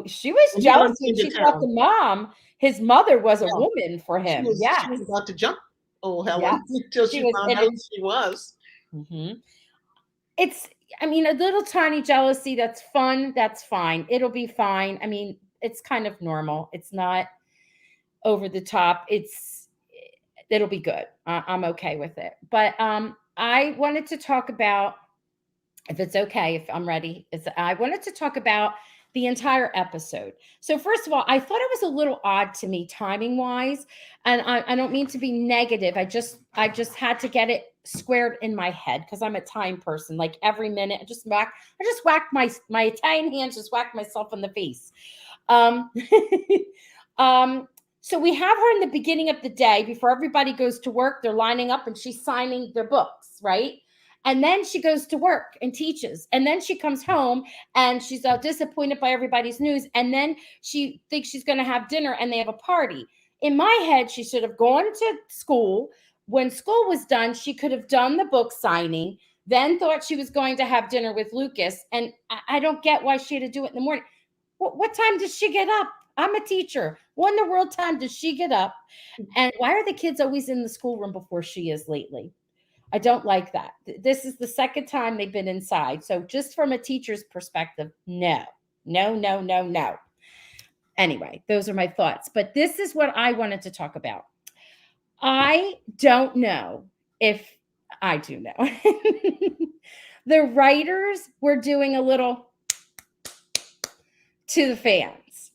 Speaker 1: She was jealous when she thought the mom, his mother, was a woman for him.
Speaker 3: She was about to jump. Oh, Helen! Until she found out who she was.
Speaker 1: It's, I mean, a little tiny jealousy. That's fun. That's fine. It'll be fine. I mean, it's kind of normal. It's not over the top. It'll be good. I'm okay with it. But I wanted to talk about, if it's okay, if I'm ready, I wanted to talk about the entire episode. So first of all, I thought it was a little odd to me timing wise. And I don't mean to be negative. I just had to get it squared in my head because I'm a time person. Like every minute, I just whacked my Italian hands, just whacked myself in the face. So we have her in the beginning of the day before everybody goes to work. They're lining up and she's signing their books, right? And then she goes to work and teaches. And then she comes home and she's disappointed by everybody's news. And then she thinks she's going to have dinner and they have a party. In my head, she should have gone to school. When school was done, she could have done the book signing, then thought she was going to have dinner with Lucas. And I don't get why she had to do it in the morning. What time does she get up? I'm a teacher. What in the world time does she get up? And why are the kids always in the schoolroom before she is lately? I don't like that. This is the second time they've been inside. So just from a teacher's perspective, no. Anyway, those are my thoughts. But this is what I wanted to talk about. I don't know if I do know. The writers were doing a little to the fans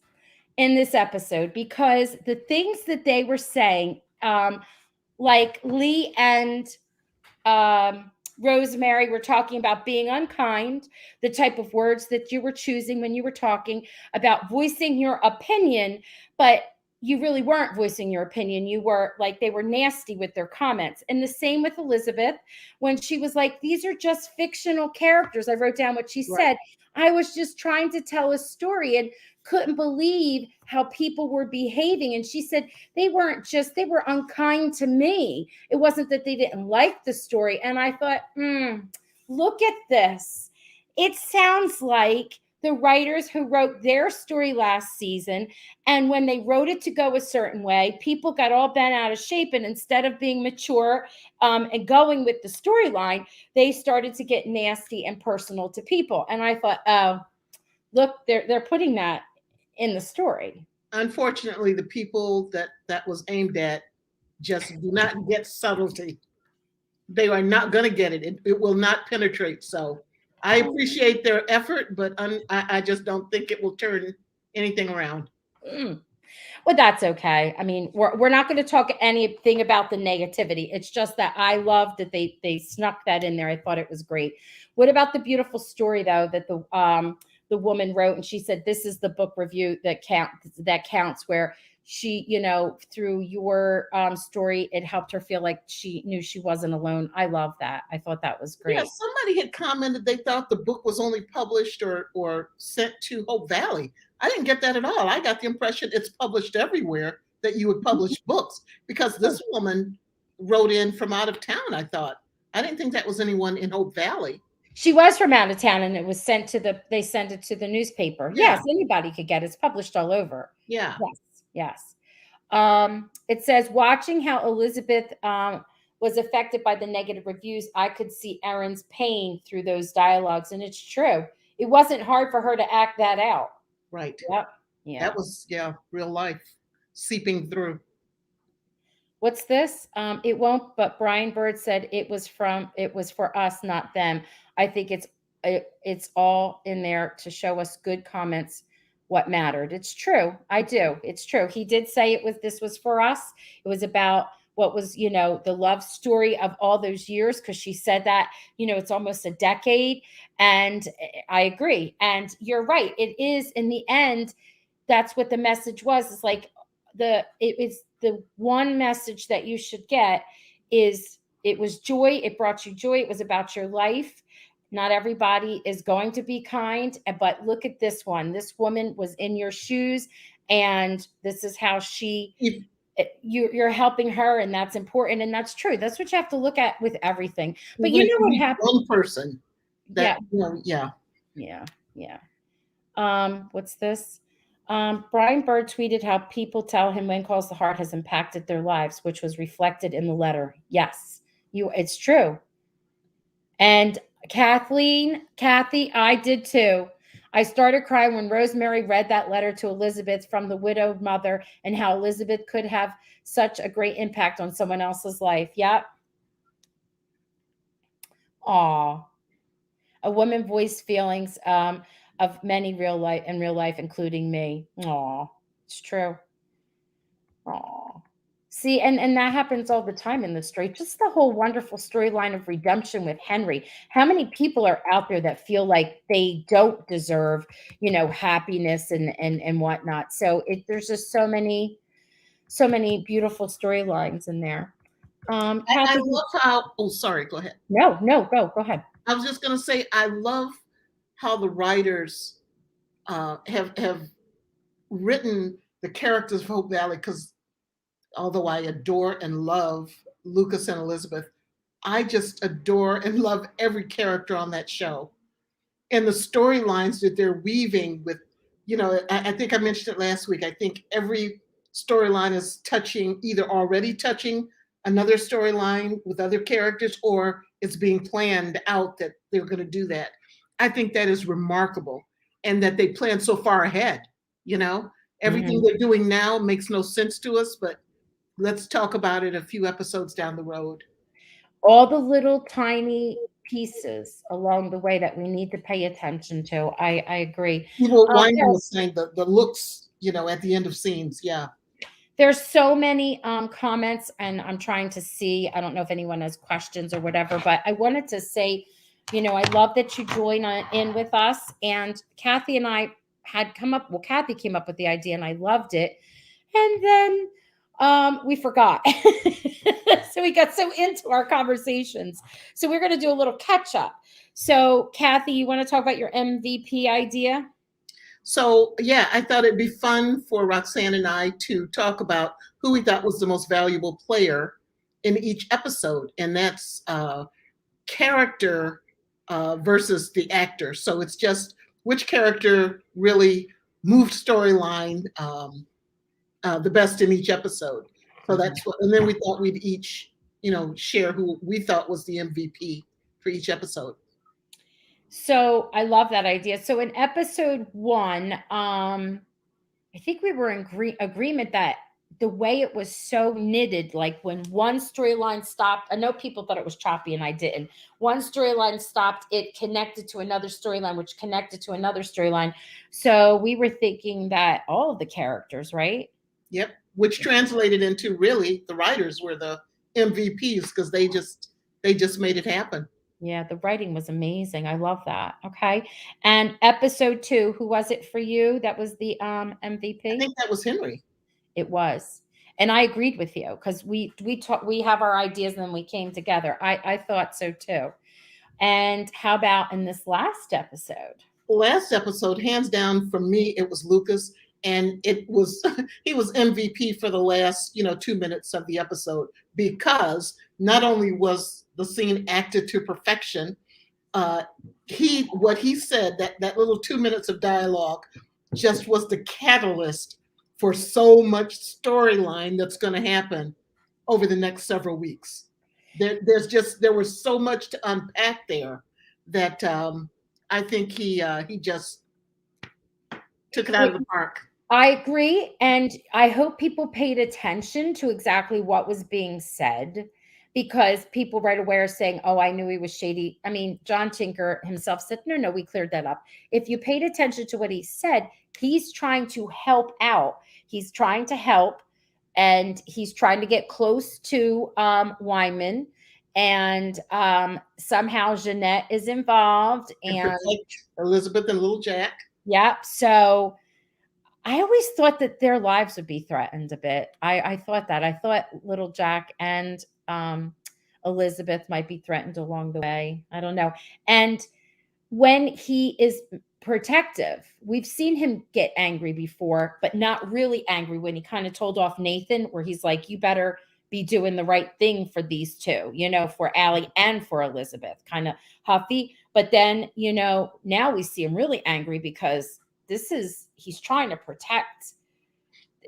Speaker 1: in this episode because the things that they were saying, like Lee and Rosemary were talking about being unkind, the type of words that you were choosing when you were talking about voicing your opinion. But you really weren't voicing your opinion. You were like, they were nasty with their comments. And the same with Elizabeth, when she was like, these are just fictional characters. I wrote down what she
Speaker 3: Right.
Speaker 1: said. I was just trying to tell a story and couldn't believe how people were behaving. And she said, they weren't just, they were unkind to me. It wasn't that they didn't like the story. And I thought, look at this. It sounds like the writers who wrote their story last season, and when they wrote it to go a certain way, people got all bent out of shape. And instead of being mature and going with the storyline, they started to get nasty and personal to people. And I thought, oh, look, they're putting that in the story.
Speaker 3: Unfortunately, the people that was aimed at just do not get subtlety. They are not going to get it. It will not penetrate. So I appreciate their effort, but I just don't think it will turn anything around.
Speaker 1: Well, that's okay. I mean, we're not going to talk anything about the negativity. It's just that I loved that they snuck that in there. I thought it was great. What about the beautiful story though that the woman wrote, and she said, this is the book review that counts, where she, through your story, it helped her feel like she knew she wasn't alone. I love that. I thought that was great.
Speaker 3: Yeah, somebody had commented they thought the book was only published or sent to Hope Valley. I didn't get that at all. I got the impression it's published everywhere that you would publish books, because this woman wrote in from out of town, I thought. I didn't think that was anyone in Hope Valley.
Speaker 1: She was from out of town, and it was sent to they sent it to the newspaper.
Speaker 3: Yeah.
Speaker 1: Yes, anybody could get it. It's published all over.
Speaker 3: Yeah.
Speaker 1: Yes. It says, watching how Elizabeth was affected by the negative reviews, I could see Erin's pain through those dialogues. And it's true. It wasn't hard for her to act that out.
Speaker 3: Right.
Speaker 1: Yep. Yeah.
Speaker 3: That was, real life seeping through.
Speaker 1: What's this? It won't, but Brian Bird said it was for us, not them. I think it's all in there to show us good comments, what mattered. It's true. I do. It's true. He did say this was for us. It was about what was, the love story of all those years. Cause she said that, it's almost a decade. And I agree. And you're right. It is, in the end, that's what the message was. It's like it is the one message that you should get is it was joy. It brought you joy. It was about your life. Not everybody is going to be kind, but look at this one. This woman was in your shoes, and this is how you're helping her, and that's important, and that's true. That's what you have to look at with everything. But you know what happened?
Speaker 3: One person.
Speaker 1: Yeah. What's this? Brian Bird tweeted how people tell him When Calls the Heart has impacted their lives, which was reflected in the letter. Yes, it's true. And Kathy, I did too. I started crying when Rosemary read that letter to Elizabeth from the widowed mother, and how Elizabeth could have such a great impact on someone else's life. Yep. Aw. A woman voiced feelings of many real life, including me. Aw, it's true. Aw. See, and that happens all the time in the story. Just the whole wonderful storyline of redemption with Henry. How many people are out there that feel like they don't deserve, happiness and whatnot? So there's just so many beautiful storylines in there.
Speaker 3: I love how. Oh, sorry. Go ahead.
Speaker 1: No, go ahead.
Speaker 3: I was just going to say, I love how the writers have written the characters of Hope Valley, because although I adore and love Lucas and Elizabeth, I just adore and love every character on that show. And the storylines that they're weaving with, I think I mentioned it last week. I think every storyline is either already touching another storyline with other characters, or it's being planned out that they're going to do that. I think that is remarkable, and that they plan so far ahead. Everything they're doing now makes no sense to us, but let's talk about it a few episodes down the road.
Speaker 1: All the little tiny pieces along the way that we need to pay attention to. I agree.
Speaker 3: Wyman was saying the looks, at the end of scenes. Yeah.
Speaker 1: There's so many comments, and I'm trying to see. I don't know if anyone has questions or whatever, but I wanted to say, I love that you join in with us. And Kathy and I had come up. Well, Kathy came up with the idea, and I loved it. And then we forgot. So we got so into our conversations. So we're going to do a little catch up. So Kathy, you want to talk about your MVP idea?
Speaker 3: So yeah, I thought it'd be fun for Roxanne and I to talk about who we thought was the most valuable player in each episode, and that's character versus the actor. So it's just which character really moved storyline the best in each episode. So that's what, and then we thought we'd each, share who we thought was the MVP for each episode.
Speaker 1: So I love that idea. So in episode 1, I think we were in agreement that the way it was so knitted, like when one storyline stopped, I know people thought it was choppy and I didn't. One storyline stopped, it connected to another storyline, which connected to another storyline. So we were thinking that all of the characters, right?
Speaker 3: Yep. Which translated into really the writers were the MVPs because they just made it happen.
Speaker 1: Yeah, the writing was amazing. I love that. Okay. And episode 2, who was it for you? That was the MVP?
Speaker 3: I think that was Henry.
Speaker 1: It was. And I agreed with you because we have our ideas and then we came together. I thought so too. And how about in this last episode?
Speaker 3: Last episode, hands down for me, it was Lucas. And it was he was MVP for the last 2 minutes of the episode because not only was the scene acted to perfection, what he said, that little 2 minutes of dialogue just was the catalyst for so much storyline that's going to happen over the next several weeks. There was so much to unpack there that I think he just took it out of the park.
Speaker 1: I agree. And I hope people paid attention to exactly what was being said because people right away are saying, oh, I knew he was shady. I mean, John Tinker himself said, no, we cleared that up. If you paid attention to what he said, he's trying to help out. He's trying to help and he's trying to get close to Wyman. And somehow Jeanette is involved. And
Speaker 3: protect Elizabeth and little Jack.
Speaker 1: Yeah. So I always thought that their lives would be threatened a bit. I thought that. I thought little Jack and Elizabeth might be threatened along the way. I don't know. And when he is protective, we've seen him get angry before, but not really angry when he kind of told off Nathan, where he's like, you better be doing the right thing for these two, for Allie and for Elizabeth, kind of huffy. But then, now we see him really angry because he's trying to protect.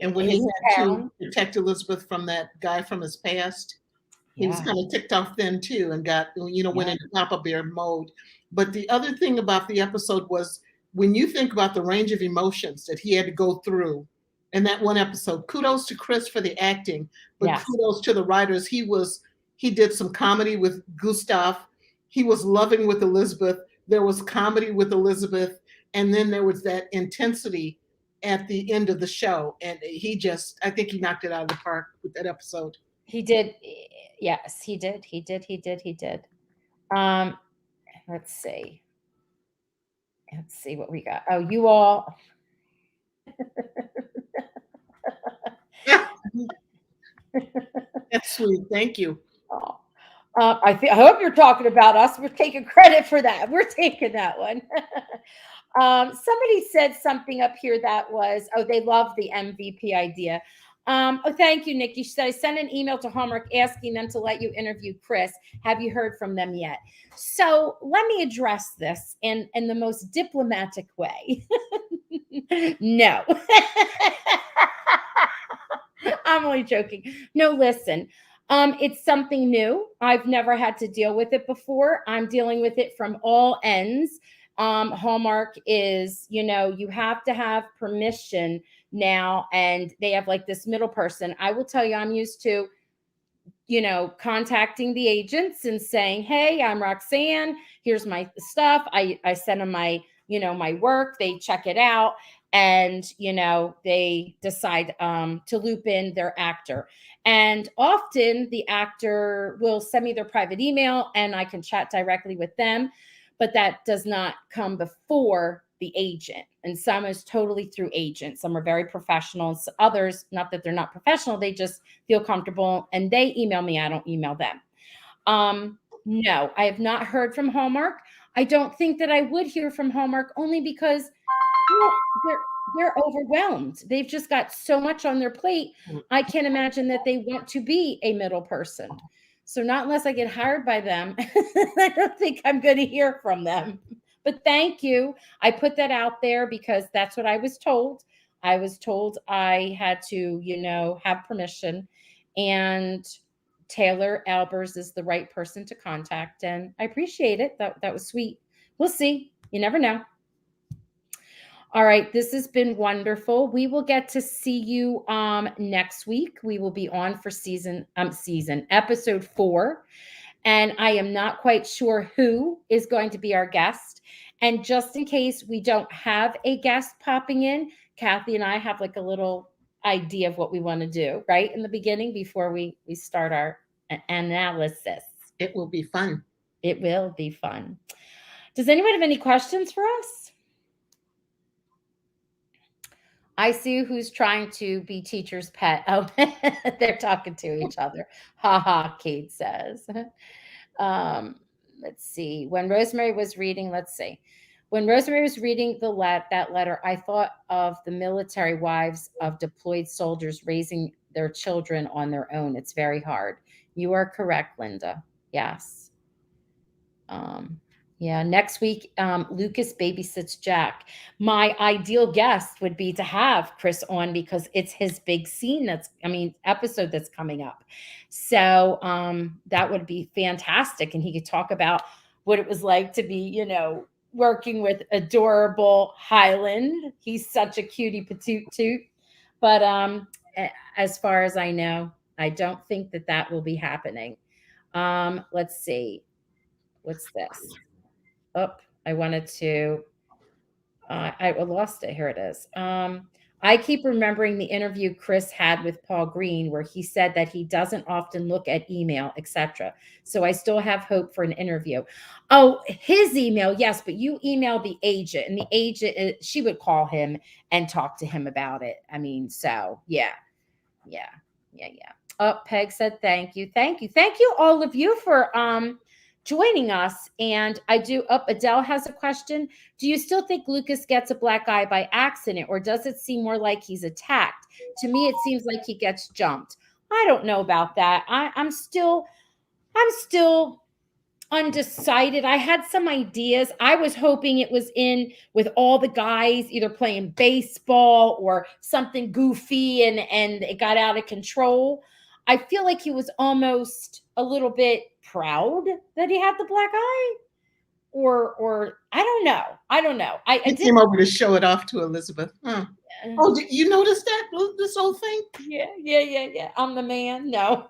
Speaker 3: And when he had to protect Elizabeth from that guy from his past, he was kind of ticked off then too and got, went into Papa Bear mode. But the other thing about the episode was when you think about the range of emotions that he had to go through in that one episode, kudos to Chris for the acting, but kudos to the writers. He did some comedy with Gustav. He was loving with Elizabeth. There was comedy with Elizabeth. And then there was that intensity at the end of the show. And I think he knocked it out of the park with that episode.
Speaker 1: He did. Yes, he did. He did. Let's see what we got. Oh, you all.
Speaker 3: That's sweet. Thank you.
Speaker 1: Oh. I hope you're talking about us. We're taking credit for that. We're taking that one. Somebody said something up here that was, they love the MVP idea. Thank you, Nikki. She said, I sent an email to Hallmark asking them to let you interview Chris. Have you heard from them yet? So let me address this in the most diplomatic way. No. I'm only joking. No, listen. It's something new. I've never had to deal with it before. I'm dealing with it from all ends. Hallmark is, you have to have permission now, and they have like this middle person. I will tell you, I'm used to, contacting the agents and saying, hey, I'm Roxanne. Here's my stuff. I send them my, my work. They check it out. And, they decide to loop in their actor. And often the actor will send me their private email and I can chat directly with them. But that does not come before the agent, and some is totally through agents. Some are very professional, and others, not that they're not professional, they just feel comfortable and they email me. I don't email them. No, I have not heard from Hallmark. I don't think that I would hear from Hallmark, only because they're overwhelmed. They've just got so much on their plate. I can't imagine that they want to be a middle person. So not unless I get hired by them, I don't think I'm going to hear from them. But thank you. I put that out there because that's what I was told. I was told I had to, have permission, and Taylor Albers is the right person to contact. And I appreciate it. That was sweet. We'll see. You never know. All right, this has been wonderful. We will get to see you next week. We will be on for episode 4. And I am not quite sure who is going to be our guest. And just in case we don't have a guest popping in, Kathy and I have like a little idea of what we want to do right in the beginning before we start our analysis.
Speaker 3: It will be fun.
Speaker 1: It will be fun. Does anyone have any questions for us? I see who's trying to be teacher's pet. Oh, they're talking to each other. Ha ha, Kate says. Let's see. When Rosemary was reading that letter, I thought of the military wives of deployed soldiers raising their children on their own. It's very hard. You are correct, Linda. Yes. Yeah, next week, Lucas babysits Jack. My ideal guest would be to have Chris on because it's his big episode that's coming up. So that would be fantastic. And he could talk about what it was like to be, working with adorable Highland. He's such a cutie patootie. But as far as I know, I don't think that will be happening. Let's see. What's this? Oh, I wanted to, I lost it. Here it is. I keep remembering the interview Chris had with Paul Green, where he said that he doesn't often look at email, etc. So I still have hope for an interview. Oh, his email. Yes. But you emailed the agent, and the agent, she would call him and talk to him about it. So yeah. Oh, Peg said, thank you. Thank you all of you for, joining us. And Adele has a question. Do you still think Lucas gets a black eye by accident, or does it seem more like he's attacked? To me, it seems like he gets jumped. I don't know about that. I'm still undecided. I had some ideas. I was hoping it was in with all the guys either playing baseball or something goofy and it got out of control. I feel like he was almost a little bit proud that he had the black eye, or I don't know. I
Speaker 3: came over to show it off to Elizabeth. Huh. Oh, did you notice that this whole thing?
Speaker 1: Yeah. I'm the man. No.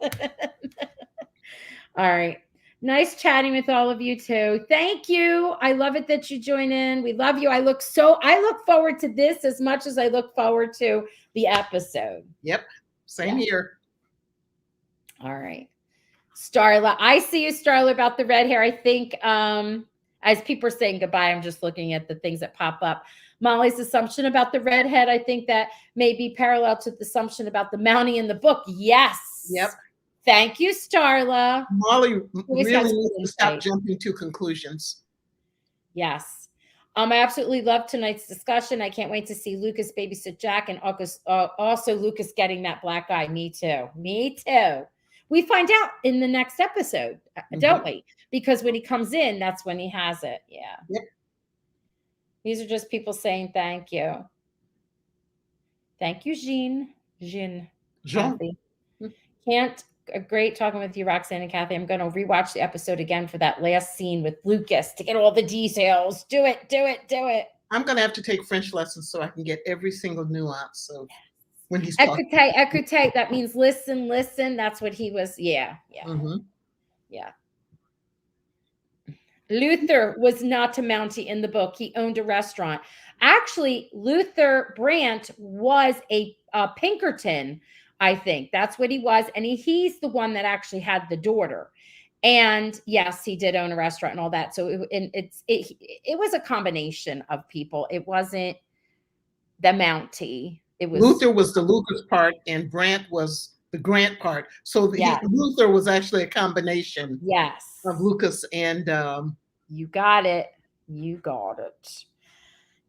Speaker 1: All right. Nice chatting with all of you too. Thank you. I love it that you join in. We love you. I look forward to this as much as I look forward to the episode.
Speaker 3: Yep. Same here.
Speaker 1: All right. Starla, I see you, Starla, about the red hair. I think as people are saying goodbye, I'm just looking at the things that pop up. Molly's assumption about the redhead, I think that may be parallel to the assumption about the Mountie in the book. Yes.
Speaker 3: Yep.
Speaker 1: Thank you, Starla.
Speaker 3: Molly really needs to stop jumping to conclusions.
Speaker 1: Yes. I absolutely love tonight's discussion. I can't wait to see Lucas babysit Jack, and also Lucas getting that black eye. Me too. We find out in the next episode, don't we? Because when he comes in, that's when he has it. Yeah.
Speaker 3: Yep.
Speaker 1: These are just people saying thank you. Thank you, Jean. Great talking with you, Roxanne and Kathy. I'm going to rewatch the episode again for that last scene with Lucas to get all the details. Do it. I'm
Speaker 3: going to have to take French lessons so I can get every single nuance. So when he's talking.
Speaker 1: Écoutez, that means listen. That's what he was. Yeah.
Speaker 3: Mm-hmm.
Speaker 1: Yeah. Luther was not a Mountie in the book. He owned a restaurant. Actually, Luther Brandt was a Pinkerton, I think. That's what he was. And he's the one that actually had the daughter. And yes, he did own a restaurant and all that. So it was a combination of people. It wasn't the Mountie. It was
Speaker 3: Luther was the Lucas part, and Grant was the Grant part. So Luther was actually a combination.
Speaker 1: Yes.
Speaker 3: Of Lucas and
Speaker 1: you got it. You got it.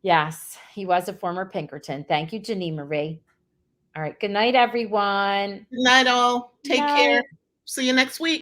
Speaker 1: Yes, he was a former Pinkerton. Thank you, Janine Marie. All right. Good night, everyone.
Speaker 3: Good night, all. Take care. See you next week.